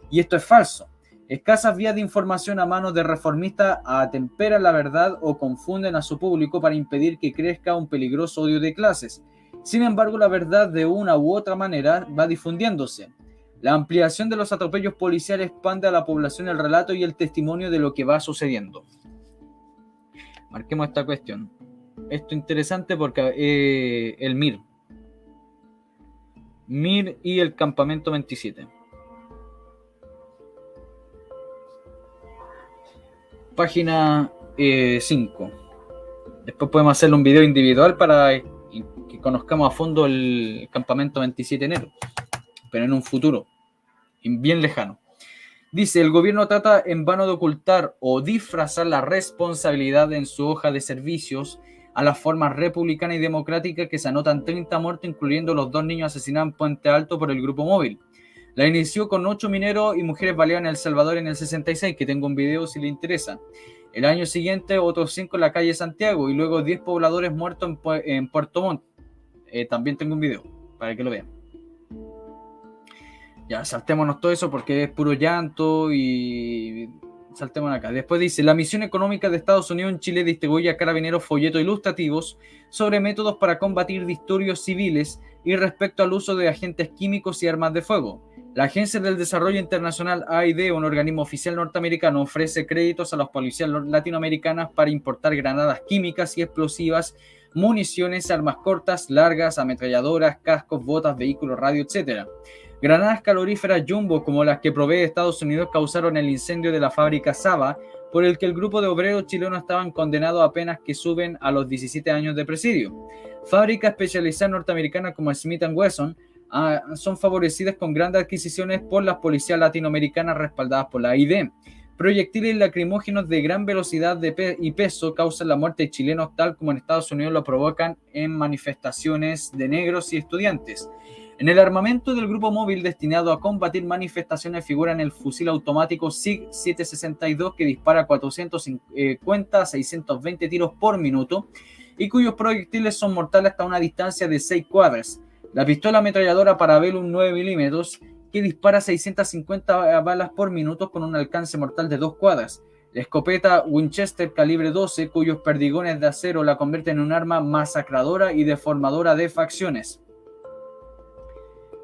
Y esto es falso. Escasas vías de información a manos de reformistas atemperan la verdad o confunden a su público para impedir que crezca un peligroso odio de clases. Sin embargo, la verdad de una u otra manera va difundiéndose. La ampliación de los atropellos policiales expande a la población el relato y el testimonio de lo que va sucediendo. Marquemos esta cuestión. Esto es interesante porque el MIR y el Campamento 27. Página 5. Después podemos hacerle un video individual para que conozcamos a fondo el Campamento 27 de enero, pero en un futuro bien lejano. Dice, el gobierno trata en vano de ocultar o disfrazar la responsabilidad en su hoja de servicios a las formas republicanas y democráticas que se anotan 30 muertos, incluyendo los 2 niños asesinados en Puente Alto por el Grupo Móvil. La inició con 8 mineros y mujeres baleadas en El Salvador en el 66, que tengo un video si le interesa. El año siguiente, otros 5 en la calle Santiago y luego 10 pobladores muertos en Puerto Montt. También tengo un video para que lo vean. Ya, saltémonos todo eso porque es puro llanto y saltémonos acá. Después dice, la misión económica de Estados Unidos en Chile distribuye a carabineros folletos ilustrativos sobre métodos para combatir disturbios civiles y respecto al uso de agentes químicos y armas de fuego. La Agencia del Desarrollo Internacional AID, un organismo oficial norteamericano, ofrece créditos a las policías latinoamericanas para importar granadas químicas y explosivas, municiones, armas cortas, largas, ametralladoras, cascos, botas, vehículos, radio, etc. Granadas caloríferas jumbo como las que provee Estados Unidos causaron el incendio de la fábrica Saba, por el que el grupo de obreros chilenos estaban condenados a penas que suben a los 17 años de presidio. Fábricas especializadas norteamericanas como Smith & Wesson son favorecidas con grandes adquisiciones por las policías latinoamericanas respaldadas por la AID. Proyectiles lacrimógenos de gran velocidad y peso causan la muerte de chilenos, tal como en Estados Unidos lo provocan en manifestaciones de negros y estudiantes. En el armamento del grupo móvil destinado a combatir manifestaciones figuran el fusil automático SIG 762 que dispara 450 a 620 tiros por minuto y cuyos proyectiles son mortales hasta una distancia de 6 cuadras. La pistola ametralladora Parabellum 9 mm que dispara 650 balas por minuto con un alcance mortal de 2 cuadras. La escopeta Winchester calibre 12 cuyos perdigones de acero la convierten en un arma masacradora y deformadora de facciones.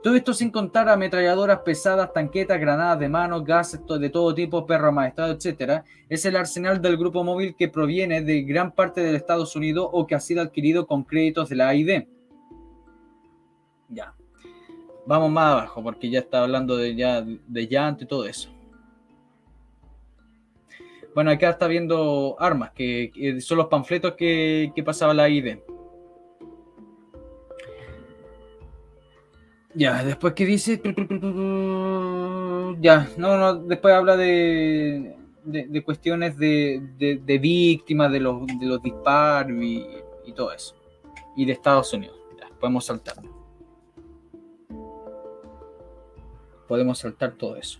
Todo esto sin contar ametralladoras pesadas, tanquetas, granadas de mano, gases de todo tipo, perro amaestrado, etc. Es el arsenal del grupo móvil que proviene de gran parte de Estados Unidos o que ha sido adquirido con créditos de la AID. Ya. Vamos más abajo porque ya está hablando de llanto y todo eso. Bueno, acá está viendo armas, que son los panfletos que pasaba la AID. Ya, después que dice... Ya, no, después habla de cuestiones de víctimas, de los disparos y todo eso. Y de Estados Unidos. Ya, podemos saltar. Podemos saltar todo eso.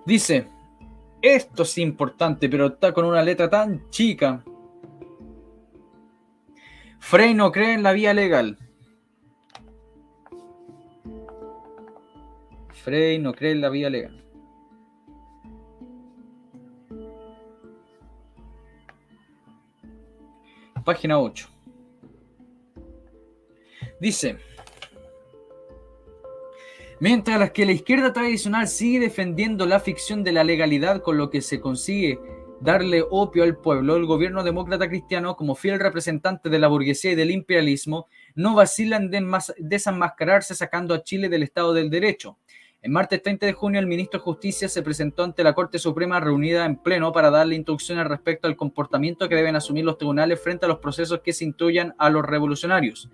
Dice, esto es importante, pero está con una letra tan chica. Frey no cree en la vía legal. Frey no cree en la vía legal. Página 8. Dice, mientras que la izquierda tradicional sigue defendiendo la ficción de la legalidad con lo que se consigue darle opio al pueblo, el gobierno demócrata cristiano, como fiel representante de la burguesía y del imperialismo, no vacila en desenmascararse sacando a Chile del Estado del Derecho. El martes 30 de junio, el ministro de Justicia se presentó ante la Corte Suprema reunida en pleno para darle instrucciones respecto al comportamiento que deben asumir los tribunales frente a los procesos que se instruyan a los revolucionarios.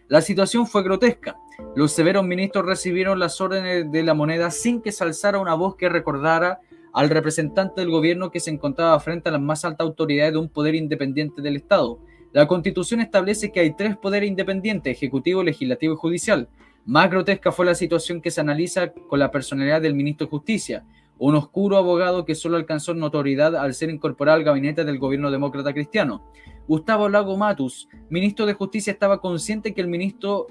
La situación fue grotesca. Los severos ministros recibieron las órdenes de la moneda sin que se alzara una voz que recordara al representante del gobierno que se encontraba frente a las más altas autoridades de un poder independiente del Estado. La Constitución establece que hay 3 poderes independientes, ejecutivo, legislativo y judicial. Más grotesca fue la situación que se analiza con la personalidad del ministro de Justicia, un oscuro abogado que solo alcanzó notoriedad al ser incorporado al gabinete del gobierno demócrata cristiano. Gustavo Lago Matus, ministro de Justicia, estaba consciente que el mismo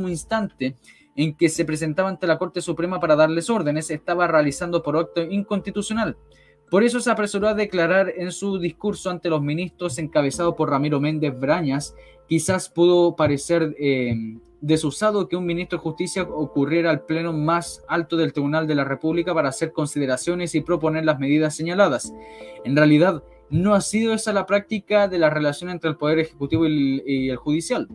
instante en que se presentaba ante la Corte Suprema para darles órdenes, estaba realizando por acto inconstitucional. Por eso se apresuró a declarar en su discurso ante los ministros encabezado por Ramiro Méndez Brañas. Quizás pudo parecer desusado que un ministro de Justicia ocurriera al pleno más alto del Tribunal de la República para hacer consideraciones y proponer las medidas señaladas. En realidad, no ha sido esa la práctica de la relación entre el Poder Ejecutivo y el Judicial.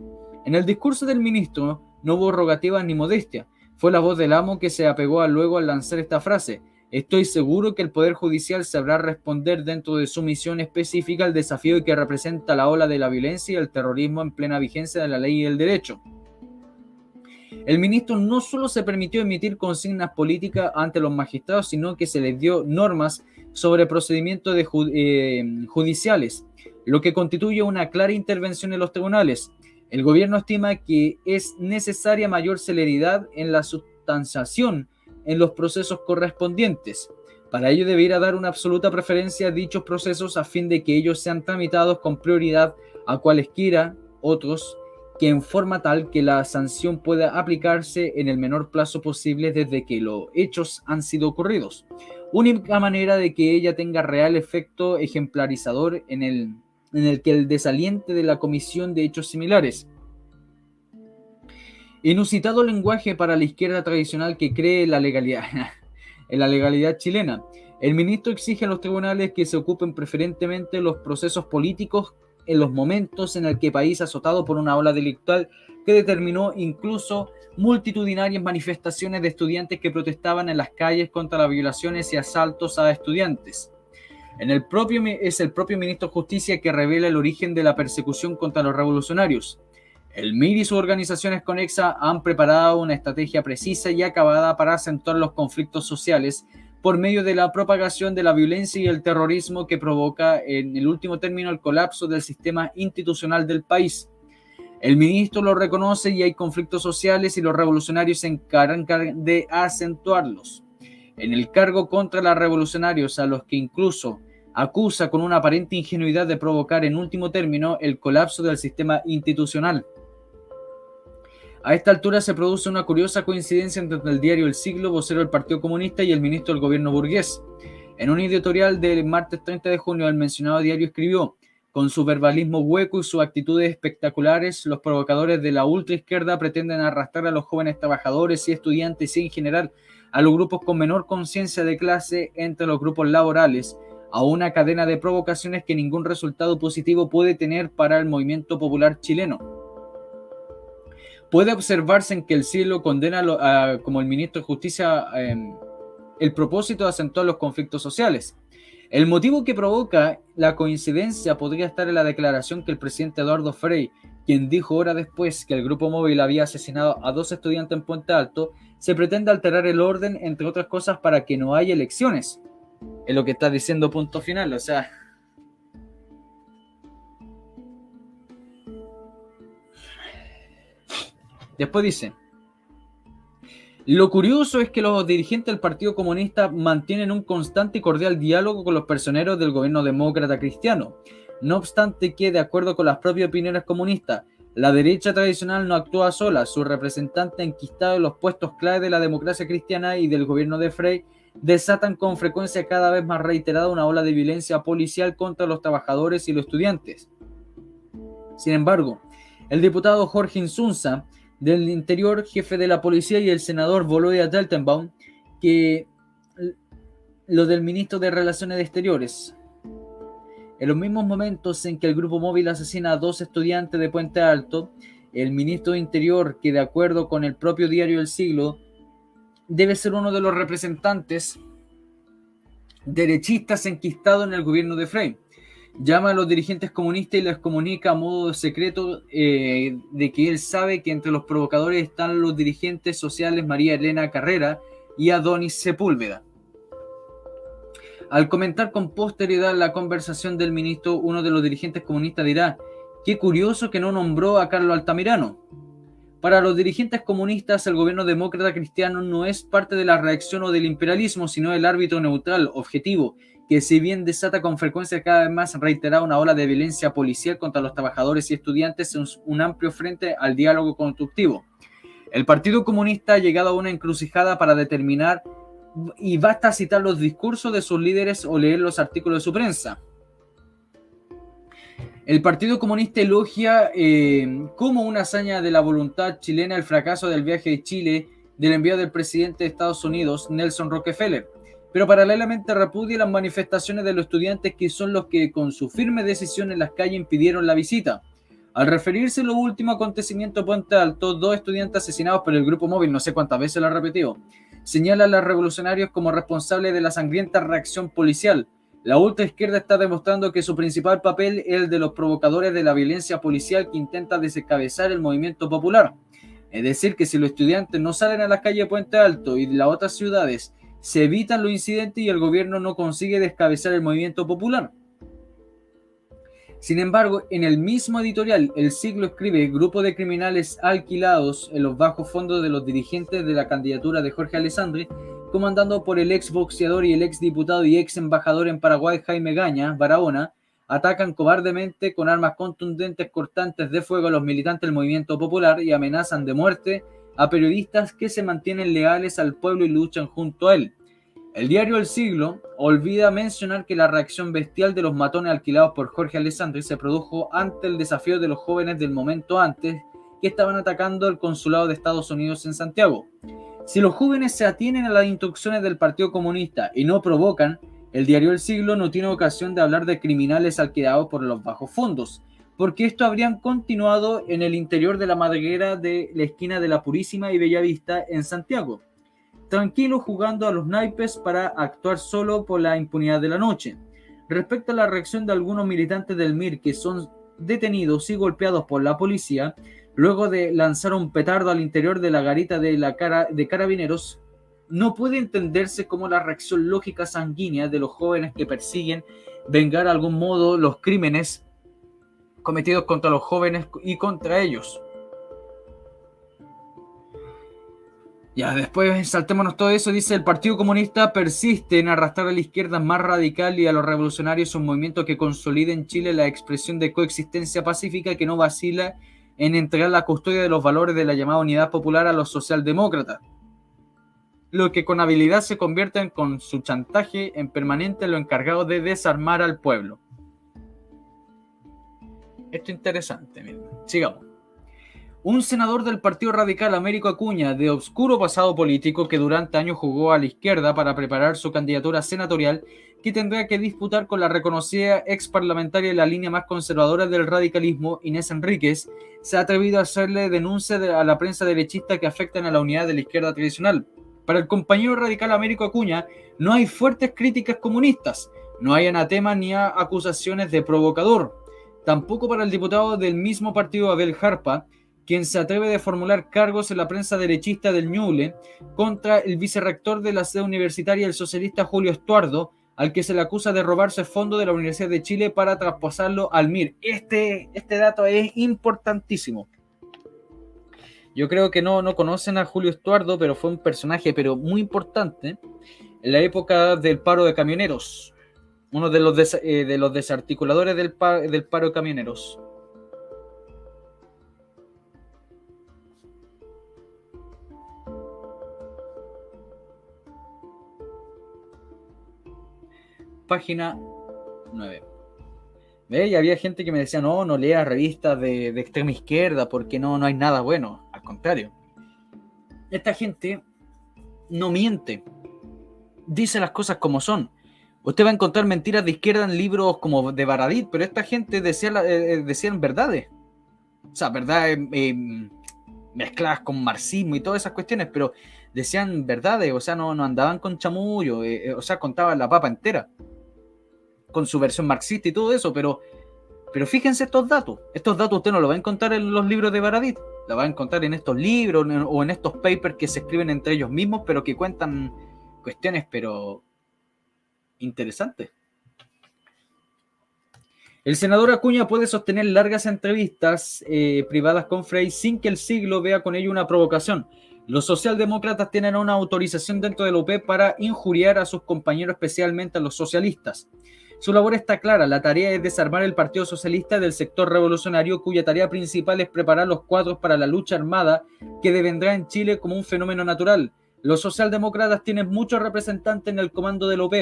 En el discurso del ministro no hubo rogativas ni modestia. Fue la voz del amo que se apegó luego al lanzar esta frase. Estoy seguro que el Poder Judicial sabrá responder dentro de su misión específica al desafío que representa la ola de la violencia y el terrorismo en plena vigencia de la ley y el derecho. El ministro no solo se permitió emitir consignas políticas ante los magistrados, sino que se les dio normas sobre procedimientos judiciales, lo que constituye una clara intervención en los tribunales. El gobierno estima que es necesaria mayor celeridad en la sustanciación en los procesos correspondientes. Para ello debiera dar una absoluta preferencia a dichos procesos a fin de que ellos sean tramitados con prioridad a cualesquiera otros, que en forma tal que la sanción pueda aplicarse en el menor plazo posible desde que los hechos han sido ocurridos. Única manera de que ella tenga real efecto ejemplarizador en el que el desaliente de la comisión de hechos similares. Inusitado lenguaje para la izquierda tradicional que cree en la legalidad chilena. El ministro exige a los tribunales que se ocupen preferentemente de los procesos políticos en los momentos en el que el país azotado por una ola delictual que determinó incluso multitudinarias manifestaciones de estudiantes que protestaban en las calles contra las violaciones y asaltos a estudiantes. Es el propio ministro de Justicia que revela el origen de la persecución contra los revolucionarios. El MIR y sus organizaciones conexas han preparado una estrategia precisa y acabada para acentuar los conflictos sociales por medio de la propagación de la violencia y el terrorismo que provoca en el último término el colapso del sistema institucional del país. El ministro lo reconoce y hay conflictos sociales y los revolucionarios se encargan de acentuarlos. En el cargo contra los revolucionarios, a los que incluso acusa con una aparente ingenuidad de provocar en último término el colapso del sistema institucional. A esta altura se produce una curiosa coincidencia entre el diario El Siglo, vocero del Partido Comunista, y el ministro del gobierno burgués. En un editorial del martes 30 de junio, el mencionado diario escribió: con su verbalismo hueco y sus actitudes espectaculares, los provocadores de la ultraizquierda pretenden arrastrar a los jóvenes trabajadores y estudiantes y en general a los grupos con menor conciencia de clase entre los grupos laborales a una cadena de provocaciones que ningún resultado positivo puede tener para el movimiento popular chileno. Puede observarse en que el Siglo condena como el ministro de Justicia el propósito de acentuar los conflictos sociales. El motivo que provoca la coincidencia podría estar en la declaración que el presidente Eduardo Frei, quien dijo horas después que el grupo móvil había asesinado a 2 estudiantes en Puente Alto, se pretende alterar el orden, entre otras cosas, para que no haya elecciones. Es lo que está diciendo Punto Final, o sea... Después dice: lo curioso es que los dirigentes del Partido Comunista mantienen un constante y cordial diálogo con los personeros del gobierno demócrata cristiano. No obstante que, de acuerdo con las propias opiniones comunistas, la derecha tradicional no actúa sola. Sus representantes enquistados en los puestos clave de la democracia cristiana y del gobierno de Frei desatan con frecuencia cada vez más reiterada una ola de violencia policial contra los trabajadores y los estudiantes. Sin embargo, el diputado Jorge Insunza, del Interior, jefe de la policía, y el senador Volodya Teltenbaum, que lo del ministro de Relaciones Exteriores. En los mismos momentos en que el grupo móvil asesina a 2 estudiantes de Puente Alto, el ministro de Interior, que de acuerdo con el propio diario El Siglo, debe ser uno de los representantes derechistas enquistados en el gobierno de Frei, llama a los dirigentes comunistas y les comunica a modo secreto de que él sabe que entre los provocadores están los dirigentes sociales María Elena Carrera y Adonis Sepúlveda. Al comentar con posterioridad la conversación del ministro, uno de los dirigentes comunistas dirá: qué curioso que no nombró a Carlos Altamirano. Para los dirigentes comunistas, el gobierno demócrata cristiano no es parte de la reacción o del imperialismo, sino el árbitro neutral, objetivo, que si bien desata con frecuencia cada vez más reiterada una ola de violencia policial contra los trabajadores y estudiantes, es un amplio frente al diálogo constructivo. El Partido Comunista ha llegado a una encrucijada para determinar, y basta citar los discursos de sus líderes o leer los artículos de su prensa. El Partido Comunista elogia como una hazaña de la voluntad chilena el fracaso del viaje de Chile del envío del presidente de Estados Unidos, Nelson Rockefeller, pero paralelamente repudia las manifestaciones de los estudiantes, que son los que con su firme decisión en las calles impidieron la visita. Al referirse a los últimos acontecimientos de Puente Alto, 2 estudiantes asesinados por el grupo móvil, no sé cuántas veces lo ha repetido, señala a los revolucionarios como responsables de la sangrienta reacción policial. La ultraizquierda está demostrando que su principal papel es el de los provocadores de la violencia policial que intenta descabezar el movimiento popular. Es decir, que si los estudiantes no salen a las calles de Puente Alto y de las otras ciudades, se evitan los incidentes y el gobierno no consigue descabezar el movimiento popular. Sin embargo, en el mismo editorial, El Siglo escribe: grupo de criminales alquilados en los bajos fondos de los dirigentes de la candidatura de Jorge Alessandri, comandando por el ex boxeador y el ex diputado y ex embajador en Paraguay Jaime Gaña Barahona, atacan cobardemente con armas contundentes cortantes de fuego a los militantes del movimiento popular y amenazan de muerte a periodistas que se mantienen leales al pueblo y luchan junto a él. El diario El Siglo olvida mencionar que la reacción bestial de los matones alquilados por Jorge Alessandri se produjo ante el desafío de los jóvenes del momento antes, que estaban atacando el consulado de Estados Unidos en Santiago. Si los jóvenes se atienen a las instrucciones del Partido Comunista y no provocan, el diario El Siglo no tiene ocasión de hablar de criminales alquilados por los bajos fondos, porque esto habrían continuado en el interior de la madriguera de la esquina de La Purísima y Bellavista en Santiago, tranquilos jugando a los naipes para actuar solo por la impunidad de la noche. Respecto a la reacción de algunos militantes del MIR que son detenidos y golpeados por la policía, luego de lanzar un petardo al interior de la garita de carabineros, no puede entenderse como la reacción lógica sanguínea de los jóvenes que persiguen vengar de algún modo los crímenes cometidos contra los jóvenes y contra ellos. Ya, después saltémonos todo eso. Dice: el Partido Comunista persiste en arrastrar a la izquierda más radical y a los revolucionarios un movimiento que consolide en Chile la expresión de coexistencia pacífica, que no vacila en entregar la custodia de los valores de la llamada unidad popular a los socialdemócratas, lo que con habilidad se convierten con su chantaje en permanente lo encargado de desarmar al pueblo. Esto es interesante, miren. Sigamos. Un senador del Partido Radical, Américo Acuña, de obscuro pasado político, que durante años jugó a la izquierda para preparar su candidatura senatorial, que tendrá que disputar con la reconocida ex parlamentaria de la línea más conservadora del radicalismo, Inés Enríquez, se ha atrevido a hacerle denuncias a la prensa derechista que afectan a la unidad de la izquierda tradicional. Para el compañero radical Américo Acuña, no hay fuertes críticas comunistas, no hay anatema ni acusaciones de provocador. Tampoco para el diputado del mismo partido, Abel Jarpa, quien se atreve a formular cargos en la prensa derechista del Ñuble contra el vicerrector de la sede universitaria, el socialista Julio Estuardo, al que se le acusa de robarse fondos de la Universidad de Chile para traspasarlo al MIR. Este dato es importantísimo. Yo creo que no conocen a Julio Estuardo, pero fue un personaje muy importante en la época del paro de camioneros. Uno de los desarticuladores del paro de camioneros. Página 9. ¿Ve? Y había gente que me decía: no leas revistas de extrema izquierda porque no hay nada bueno. Al contrario, esta gente no miente, dice las cosas como son. Usted va a encontrar mentiras de izquierda en libros como de Baradit, pero esta gente decían verdades. O sea, verdades mezcladas con marxismo y todas esas cuestiones, pero decían verdades, o sea, no andaban con chamullo, o sea, contaban la papa entera, con su versión marxista y todo eso, pero fíjense estos datos usted no lo va a encontrar en los libros de Baradit, lo va a encontrar en estos libros o en estos papers que se escriben entre ellos mismos, pero que cuentan cuestiones, pero interesantes. El senador Acuña puede sostener largas entrevistas privadas con Frey sin que el siglo vea con ello una provocación. Los socialdemócratas tienen una autorización dentro de la UP para injuriar a sus compañeros, especialmente a los socialistas. Su labor está clara: la tarea es desarmar el Partido Socialista del sector revolucionario, cuya tarea principal es preparar los cuadros para la lucha armada que devendrá en Chile como un fenómeno natural. Los socialdemócratas tienen muchos representantes en el comando del OP,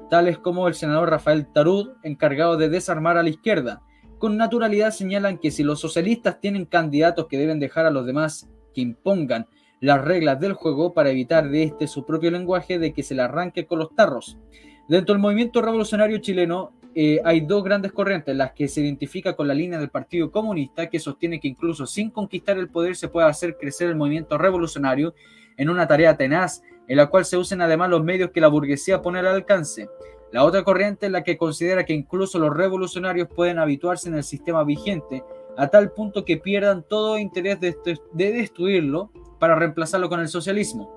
tales como el senador Rafael Tarud, encargado de desarmar a la izquierda. Con naturalidad señalan que si los socialistas tienen candidatos, que deben dejar a los demás que impongan las reglas del juego para evitar de su propio lenguaje de que se le arranque con los tarros. Dentro del movimiento revolucionario chileno hay dos grandes corrientes: las que se identifican con la línea del Partido Comunista, que sostiene que incluso sin conquistar el poder se puede hacer crecer el movimiento revolucionario en una tarea tenaz, en la cual se usen además los medios que la burguesía pone al alcance. La otra corriente es la que considera que incluso los revolucionarios pueden habituarse en el sistema vigente a tal punto que pierdan todo interés de destruirlo para reemplazarlo con el socialismo.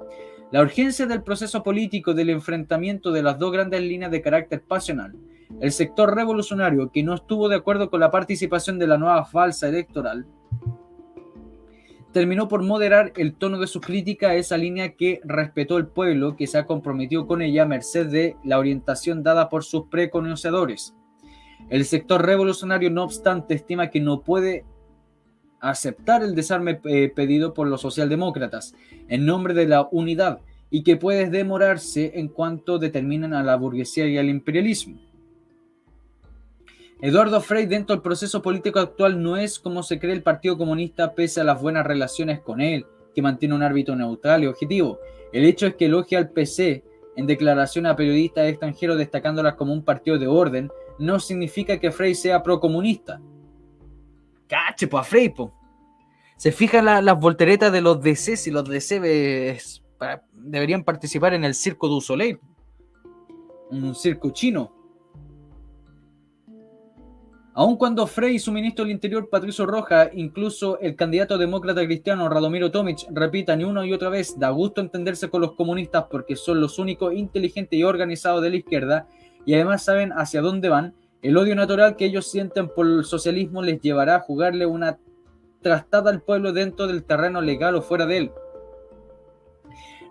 La urgencia del proceso político del enfrentamiento de las dos grandes líneas de carácter pasional. El sector revolucionario, que no estuvo de acuerdo con la participación de la nueva falsa electoral, terminó por moderar el tono de su crítica a esa línea que respetó el pueblo, que se ha comprometido con ella a merced de la orientación dada por sus preconocedores. El sector revolucionario, no obstante, estima que no puede aceptar el desarme pedido por los socialdemócratas en nombre de la unidad, y que puede demorarse en cuanto determinan a la burguesía y al imperialismo. Eduardo Frei, dentro del proceso político actual, no es como se cree el Partido Comunista, pese a las buenas relaciones con él, que mantiene un árbitro neutral y objetivo. El hecho es que elogia al PC en declaración a periodistas extranjeros, destacándolas como un partido de orden, no significa que Frei sea procomunista. Cache, pues a Frei, po. Se fijan las volteretas de los DC, si los DC deberían participar en el Circo du Soleil, un circo chino. Aun cuando Frei y su ministro del Interior, Patricio Rojas, incluso el candidato demócrata cristiano Radomiro Tomic, repitan una y otra vez: da gusto entenderse con los comunistas porque son los únicos inteligentes y organizados de la izquierda, y además saben hacia dónde van, El odio natural que ellos sienten por el socialismo les llevará a jugarle una trastada al pueblo dentro del terreno legal o fuera de él.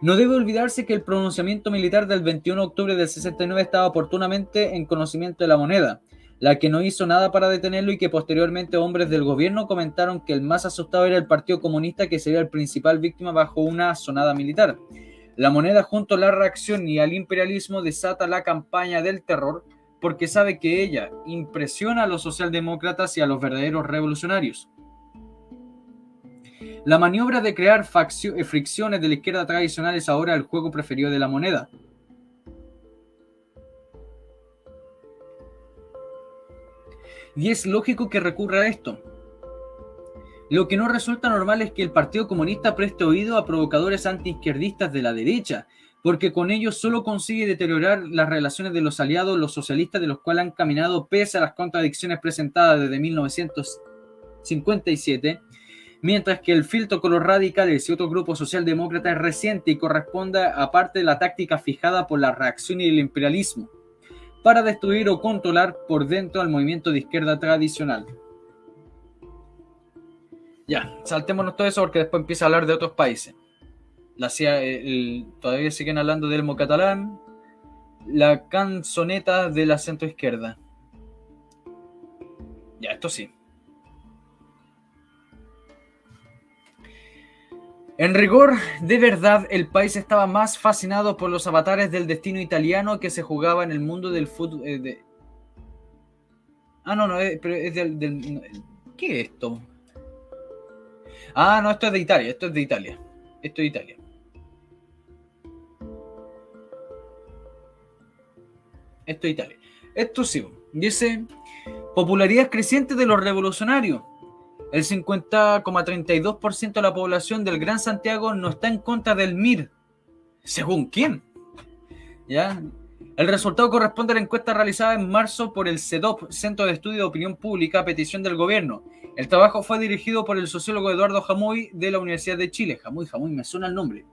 No debe olvidarse que el pronunciamiento militar del 21 de octubre del 69 estaba oportunamente en conocimiento de la moneda, la que no hizo nada para detenerlo y que posteriormente hombres del gobierno comentaron que el más asustado era el Partido Comunista, que sería el principal víctima bajo una sonada militar. La moneda, junto a la reacción y al imperialismo, desata la campaña del terror porque sabe que ella impresiona a los socialdemócratas y a los verdaderos revolucionarios. La maniobra de crear fricciones de la izquierda tradicional es ahora el juego preferido de la moneda. Y es lógico que recurra a esto. Lo que no resulta normal es que el Partido Comunista preste oído a provocadores antiizquierdistas de la derecha, porque con ello solo consigue deteriorar las relaciones de los aliados, los socialistas, de los cuales han caminado pese a las contradicciones presentadas desde 1957, mientras que el filtro con los radicales y otros grupos socialdemócratas es reciente y corresponde a parte de la táctica fijada por la reacción y el imperialismo para destruir o controlar por dentro al movimiento de izquierda tradicional. Ya, saltémonos todo eso porque después empieza a hablar de otros países. Todavía siguen hablando del Elmo catalán, la canzoneta de la centroizquierda. Ya, esto sí. En rigor, de verdad, el país estaba más fascinado por los avatares del destino italiano que se jugaba en el mundo del fútbol. Pero es ¿qué es esto? No, esto es de Italia, Esto es de Italia. Esto sí, dice, popularidad creciente de los revolucionarios. El 50,32% de la población del Gran Santiago no está en contra del MIR. ¿Según quién? ¿Ya? El resultado corresponde a la encuesta realizada en marzo por el CEDOP, Centro de Estudio de Opinión Pública, a petición del gobierno. El trabajo fue dirigido por el sociólogo Eduardo Jamuy de la Universidad de Chile. Jamuy, me suena el nombre.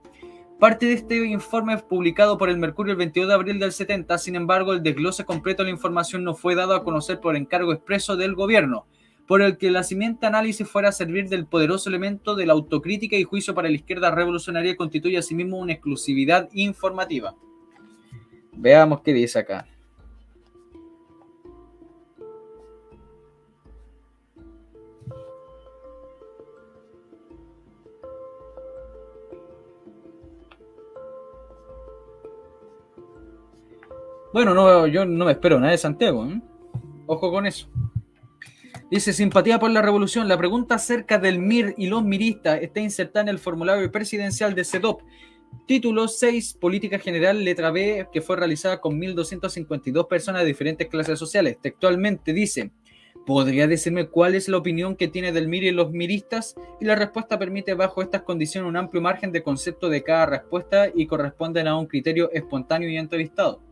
Parte de este informe es publicado por el Mercurio el 22 de abril del 70, sin embargo, el desglose completo de la información no fue dado a conocer por encargo expreso del gobierno, por el que el siguiente análisis fuera a servir del poderoso elemento de la autocrítica y juicio para la izquierda revolucionaria, constituye asimismo una exclusividad informativa. Veamos qué dice acá. Bueno, yo no me espero nada de Santiago, ¿eh? Ojo con eso. Dice, simpatía por la revolución. La pregunta acerca del MIR y los miristas está insertada en el formulario presidencial de CEDOP. Título 6, Política General, letra B, que fue realizada con 1.252 personas de diferentes clases sociales. Textualmente dice, ¿podría decirme cuál es la opinión que tiene del MIR y los miristas? Y la respuesta permite bajo estas condiciones un amplio margen de concepto de cada respuesta y corresponden a un criterio espontáneo y entrevistado.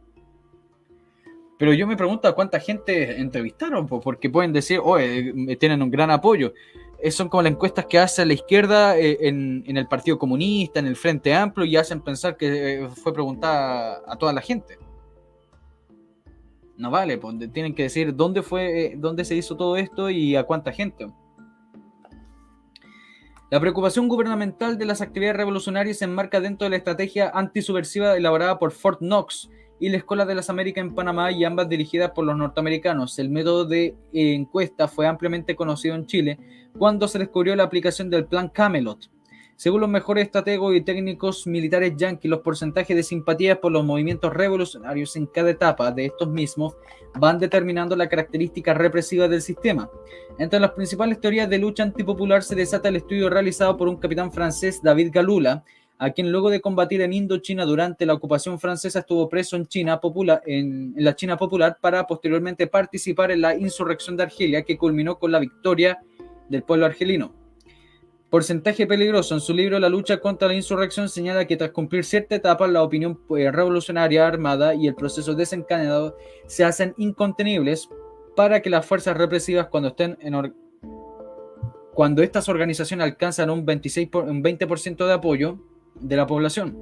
Pero yo me pregunto a cuánta gente entrevistaron, porque pueden decir, tienen un gran apoyo. Son como las encuestas que hace la izquierda en el Partido Comunista, en el Frente Amplio, y hacen pensar que fue preguntada a toda la gente. No vale, pues tienen que decir dónde se hizo todo esto y a cuánta gente. La preocupación gubernamental de las actividades revolucionarias se enmarca dentro de la estrategia antisubversiva elaborada por Fort Knox y la Escuela de las Américas en Panamá, y ambas dirigidas por los norteamericanos. El método de encuesta fue ampliamente conocido en Chile cuando se descubrió la aplicación del Plan Camelot. Según los mejores estrategos y técnicos militares yanquis, los porcentajes de simpatía por los movimientos revolucionarios en cada etapa de estos mismos van determinando la característica represiva del sistema. Entre las principales teorías de lucha antipopular se desata el estudio realizado por un capitán francés, David Galula, a quien luego de combatir en Indochina durante la ocupación francesa estuvo preso en la China popular para posteriormente participar en la insurrección de Argelia, que culminó con la victoria del pueblo argelino. Porcentaje peligroso. En su libro La lucha contra la insurrección señala que tras cumplir cierta etapa la opinión revolucionaria armada y el proceso desencadenado se hacen incontenibles para que las fuerzas represivas cuando estas organizaciones alcanzan un 20% de apoyo de la población.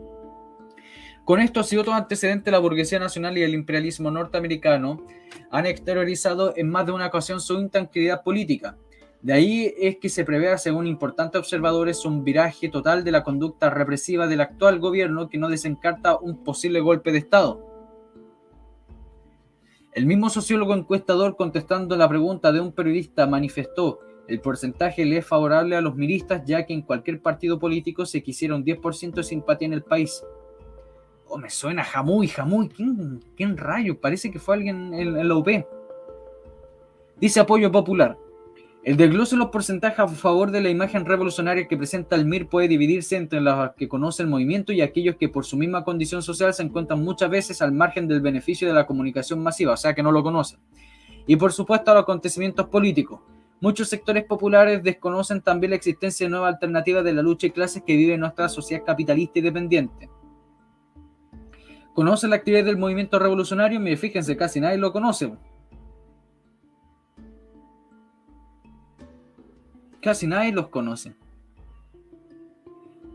Con esto ha sido otro antecedente, la burguesía nacional y el imperialismo norteamericano han exteriorizado en más de una ocasión su intranquilidad política. De ahí es que se prevé, según importantes observadores, un viraje total de la conducta represiva del actual gobierno que no desencarta un posible golpe de Estado. El mismo sociólogo encuestador, contestando la pregunta de un periodista, manifestó: el porcentaje le es favorable a los miristas, ya que en cualquier partido político se quisiera un 10% de simpatía en el país. Oh, me suena Jamuy. ¿Quién rayos? Parece que fue alguien en la UP. Dice apoyo popular. El desglose de los porcentajes a favor de la imagen revolucionaria que presenta el MIR puede dividirse entre los que conocen el movimiento y aquellos que por su misma condición social se encuentran muchas veces al margen del beneficio de la comunicación masiva, o sea que no lo conocen. Y por supuesto a los acontecimientos políticos. Muchos sectores populares desconocen también la existencia de nuevas alternativas de la lucha de clases que vive nuestra sociedad capitalista y dependiente. ¿Conocen la actividad del movimiento revolucionario? Mire, fíjense, casi nadie lo conoce. Casi nadie los conoce.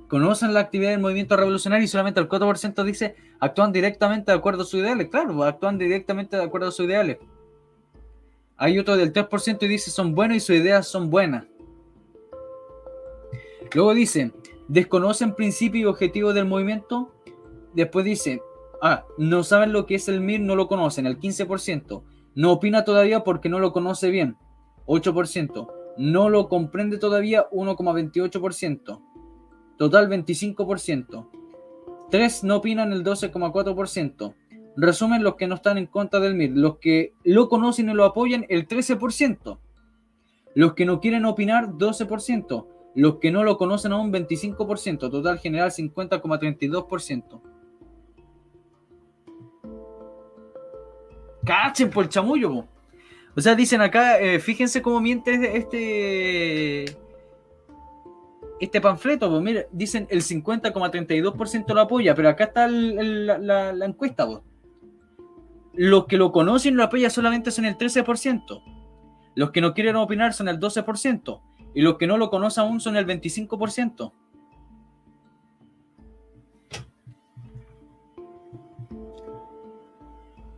Conocen la actividad del movimiento revolucionario y solamente el 4% dice actúan directamente de acuerdo a sus ideales. Claro, actúan directamente de acuerdo a sus ideales. Hay otro del 3% y dice son buenos y sus ideas son buenas. Luego dice, desconocen principios y objetivos del movimiento. Después dice, no saben lo que es el MIR, no lo conocen, el 15%. No opina todavía porque no lo conoce bien, 8%. No lo comprende todavía, 1,28%. Total, 25%. 3 no opinan, el 12,4%. Resumen, los que no están en contra del MIR. Los que lo conocen y lo apoyan, el 13%. Los que no quieren opinar, 12%. Los que no lo conocen aún, 25%. Total general, 50,32%. Cachen por el chamullo, po. O sea, dicen acá, fíjense cómo miente este panfleto, pues mira, dicen el 50,32% lo apoya, pero acá está la encuesta, pues. Los que lo conocen y lo apoyan solamente son el 13%. Los que no quieren opinar son el 12%. Y los que no lo conocen aún son el 25%.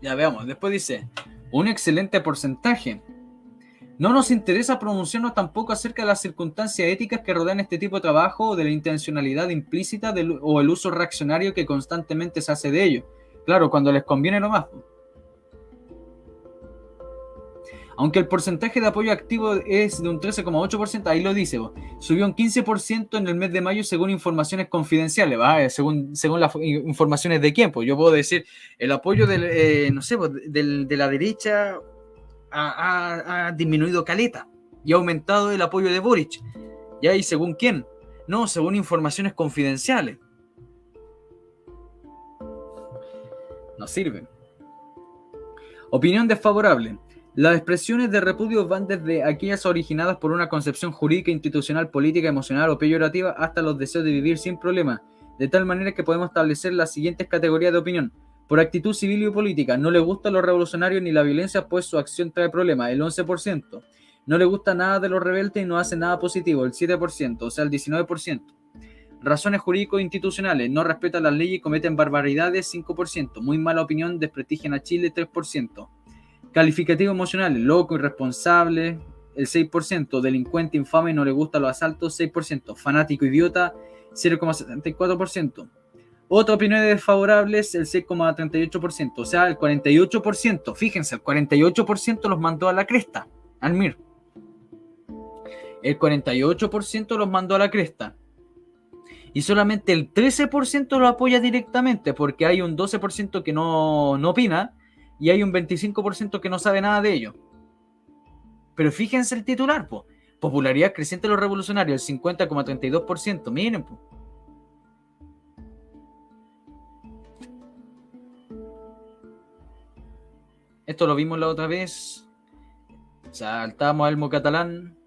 Ya veamos, después dice, un excelente porcentaje. No nos interesa pronunciarnos tampoco acerca de las circunstancias éticas que rodean este tipo de trabajo o de la intencionalidad implícita o el uso reaccionario que constantemente se hace de ello. Claro, cuando les conviene nomás. Aunque el porcentaje de apoyo activo es de un 13,8%, ahí lo dice, subió un 15% en el mes de mayo según informaciones confidenciales, según las informaciones de quién. Pues yo puedo decir, el apoyo de la derecha ha disminuido caleta y ha aumentado el apoyo de Boric. ¿Ya? ¿Y según quién? No, según informaciones confidenciales. No sirve. Opinión desfavorable. Las expresiones de repudio van desde aquellas originadas por una concepción jurídica, institucional, política, emocional o peyorativa hasta los deseos de vivir sin problemas, de tal manera que podemos establecer las siguientes categorías de opinión. Por actitud civil y política, no le gusta los revolucionarios ni la violencia, pues su acción trae problemas, el 11%. No le gusta nada de los rebeldes y no hace nada positivo, el 7%, o sea, el 19%. Razones jurídico-institucionales, no respetan las leyes y cometen barbaridades, 5%. Muy mala opinión, desprestigian a Chile, 3%. Calificativos emocionales, loco, irresponsable, el 6%. Delincuente, infame, no le gustan los asaltos, 6%. Fanático, idiota, 0,74%. Otras opiniones desfavorables, el 6,38%. O sea, el 48%, fíjense, el 48% los mandó a la cresta, al MIR. El 48% los mandó a la cresta. Y solamente el 13% lo apoya directamente, porque hay un 12% que no opina y hay un 25% que no sabe nada de ello. Pero fíjense el titular, po. Popularidad creciente de los revolucionarios, el 50,32%. Miren, po. Esto lo vimos la otra vez. Saltamos a Elmo Catalán.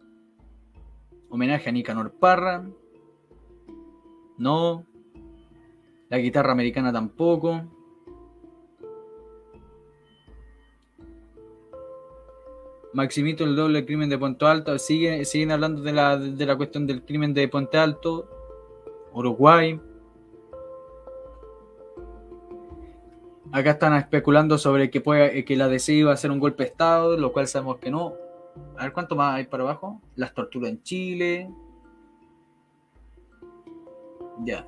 Homenaje a Nicanor Parra. No. La guitarra americana tampoco. Maximito el doble crimen de Puente Alto. Siguen hablando de la cuestión del crimen de Puente Alto. Uruguay. Acá están especulando sobre que la DC iba a hacer un golpe de Estado, lo cual sabemos que no. A ver, ¿cuánto más hay para abajo? Las torturas en Chile. Ya.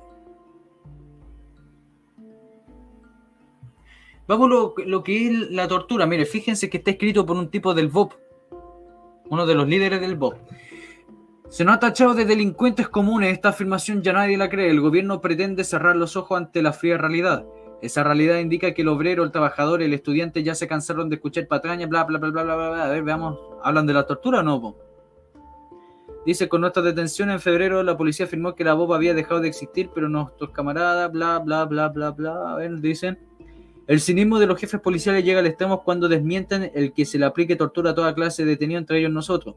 Vamos lo que es la tortura. Mire, fíjense que está escrito por un tipo del BOP. Uno de los líderes del BOP. Se nos ha tachado de delincuentes comunes. Esta afirmación ya nadie la cree. El gobierno pretende cerrar los ojos ante la fría realidad. Esa realidad indica que el obrero, el trabajador, el estudiante ya se cansaron de escuchar patrañas, bla, bla, bla, bla, bla, bla. A ver, veamos. ¿Hablan de la tortura o no, po? Dice, con nuestra detención en febrero, la policía afirmó que la BOP había dejado de existir, pero nuestros camaradas, bla, bla, bla, bla, bla. A ver, dicen... El cinismo de los jefes policiales llega al extremo cuando desmienten el que se le aplique tortura a toda clase de detenido, entre ellos nosotros.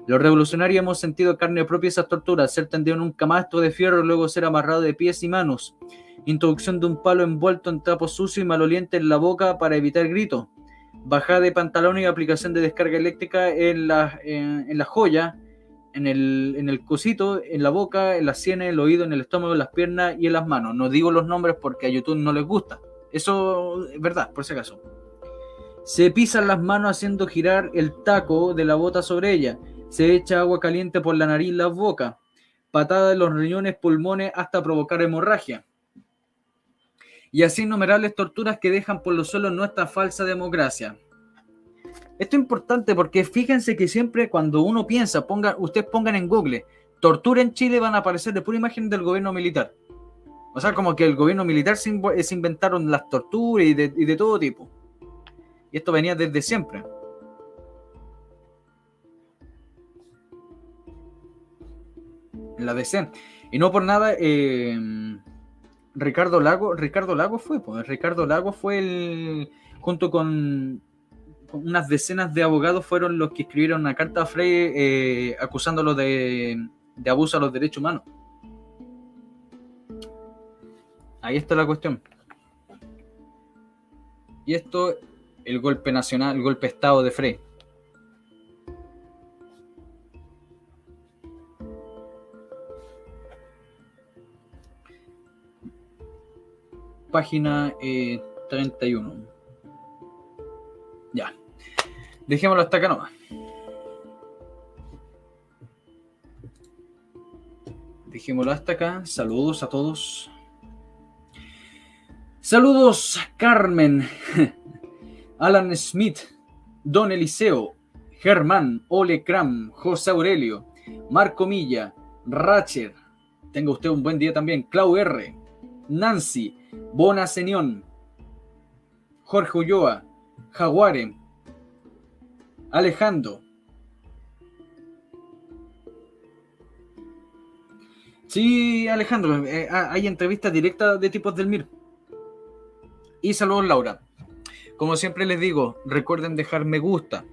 Los revolucionarios hemos sentido carne propia esas torturas, ser tendido en un camastro de fierro, luego ser amarrado de pies y manos, introducción de un palo envuelto en trapo sucio y maloliente en la boca para evitar gritos, bajada de pantalón y aplicación de descarga eléctrica en la joya, en el cosito, en la boca, en las sienes, en el oído, en el estómago, en las piernas y en las manos. No digo los nombres porque a YouTube no les gusta. Eso es verdad, por si acaso. Se pisan las manos haciendo girar el taco de la bota sobre ella. Se echa agua caliente por la nariz y la boca. Patada en los riñones, pulmones, hasta provocar hemorragia. Y así innumerables torturas que dejan por los suelos nuestra falsa democracia. Esto es importante porque fíjense que siempre cuando uno piensa, ustedes pongan en Google, tortura en Chile, van a aparecer de pura imagen del gobierno militar. O sea, como que el gobierno militar se inventaron las torturas y de todo tipo. Y esto venía desde siempre. En la DC. Y no por nada, Ricardo Lago fue, pues. Ricardo Lago fue junto con unas decenas de abogados, fueron los que escribieron una carta a Frey acusándolo de abuso a los derechos humanos. Ahí está la cuestión. Y esto, el golpe nacional, el golpe de Estado de Frey. Página 31. Ya. Dejémoslo hasta acá nomás. Dejémoslo hasta acá. Saludos a todos. Saludos, Carmen, Alan Smith, Don Eliseo, Germán, Ole Kram, José Aurelio, Marco Milla, Ratcher, tenga usted un buen día también, Clau R, Nancy, Bona Senión, Jorge Ulloa, Jaguare, Alejandro. Sí, Alejandro, hay entrevistas directas de tipos del MIR. Y saludos, Laura. Como siempre les digo, recuerden dejar me gusta.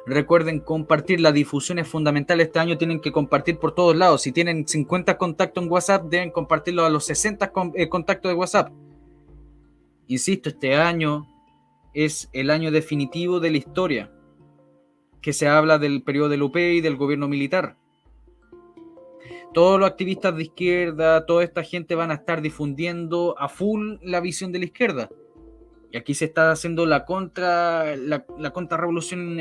Recuerden compartir. La difusión es fundamental. Este año tienen que compartir por todos lados. Si tienen 50 contactos en WhatsApp, deben compartirlo a los 60 contactos de WhatsApp. Insisto, este año es el año definitivo de la historia, que se habla del periodo del UP y del gobierno militar. Todos los activistas de izquierda, toda esta gente van a estar difundiendo a full la visión de la izquierda. Y aquí se está haciendo la contrarrevolución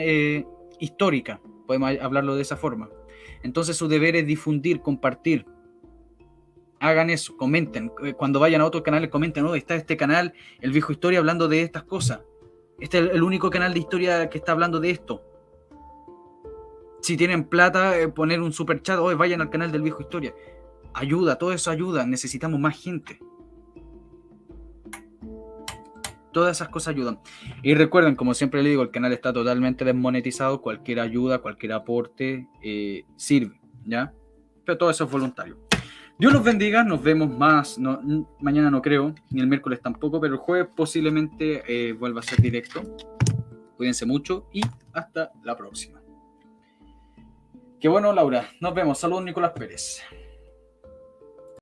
histórica, podemos hablarlo de esa forma. Entonces su deber es difundir, compartir. Hagan eso, comenten. Cuando vayan a otros canales, comenten, está este canal, El Viejo Historia, hablando de estas cosas. Este es el único canal de historia que está hablando de esto. Si tienen plata, poner un super chat, vayan al canal del Viejo Historia. Ayuda, todo eso ayuda. Necesitamos más gente. Todas esas cosas ayudan. Y recuerden, como siempre les digo, el canal está totalmente desmonetizado. Cualquier ayuda, cualquier aporte sirve, ¿ya? Pero todo eso es voluntario. Dios los bendiga. Nos vemos más. Mañana no creo, ni el miércoles tampoco, pero el jueves posiblemente vuelva a ser directo. Cuídense mucho y hasta la próxima. Qué bueno, Laura. Nos vemos. Saludos, Nicolás Pérez.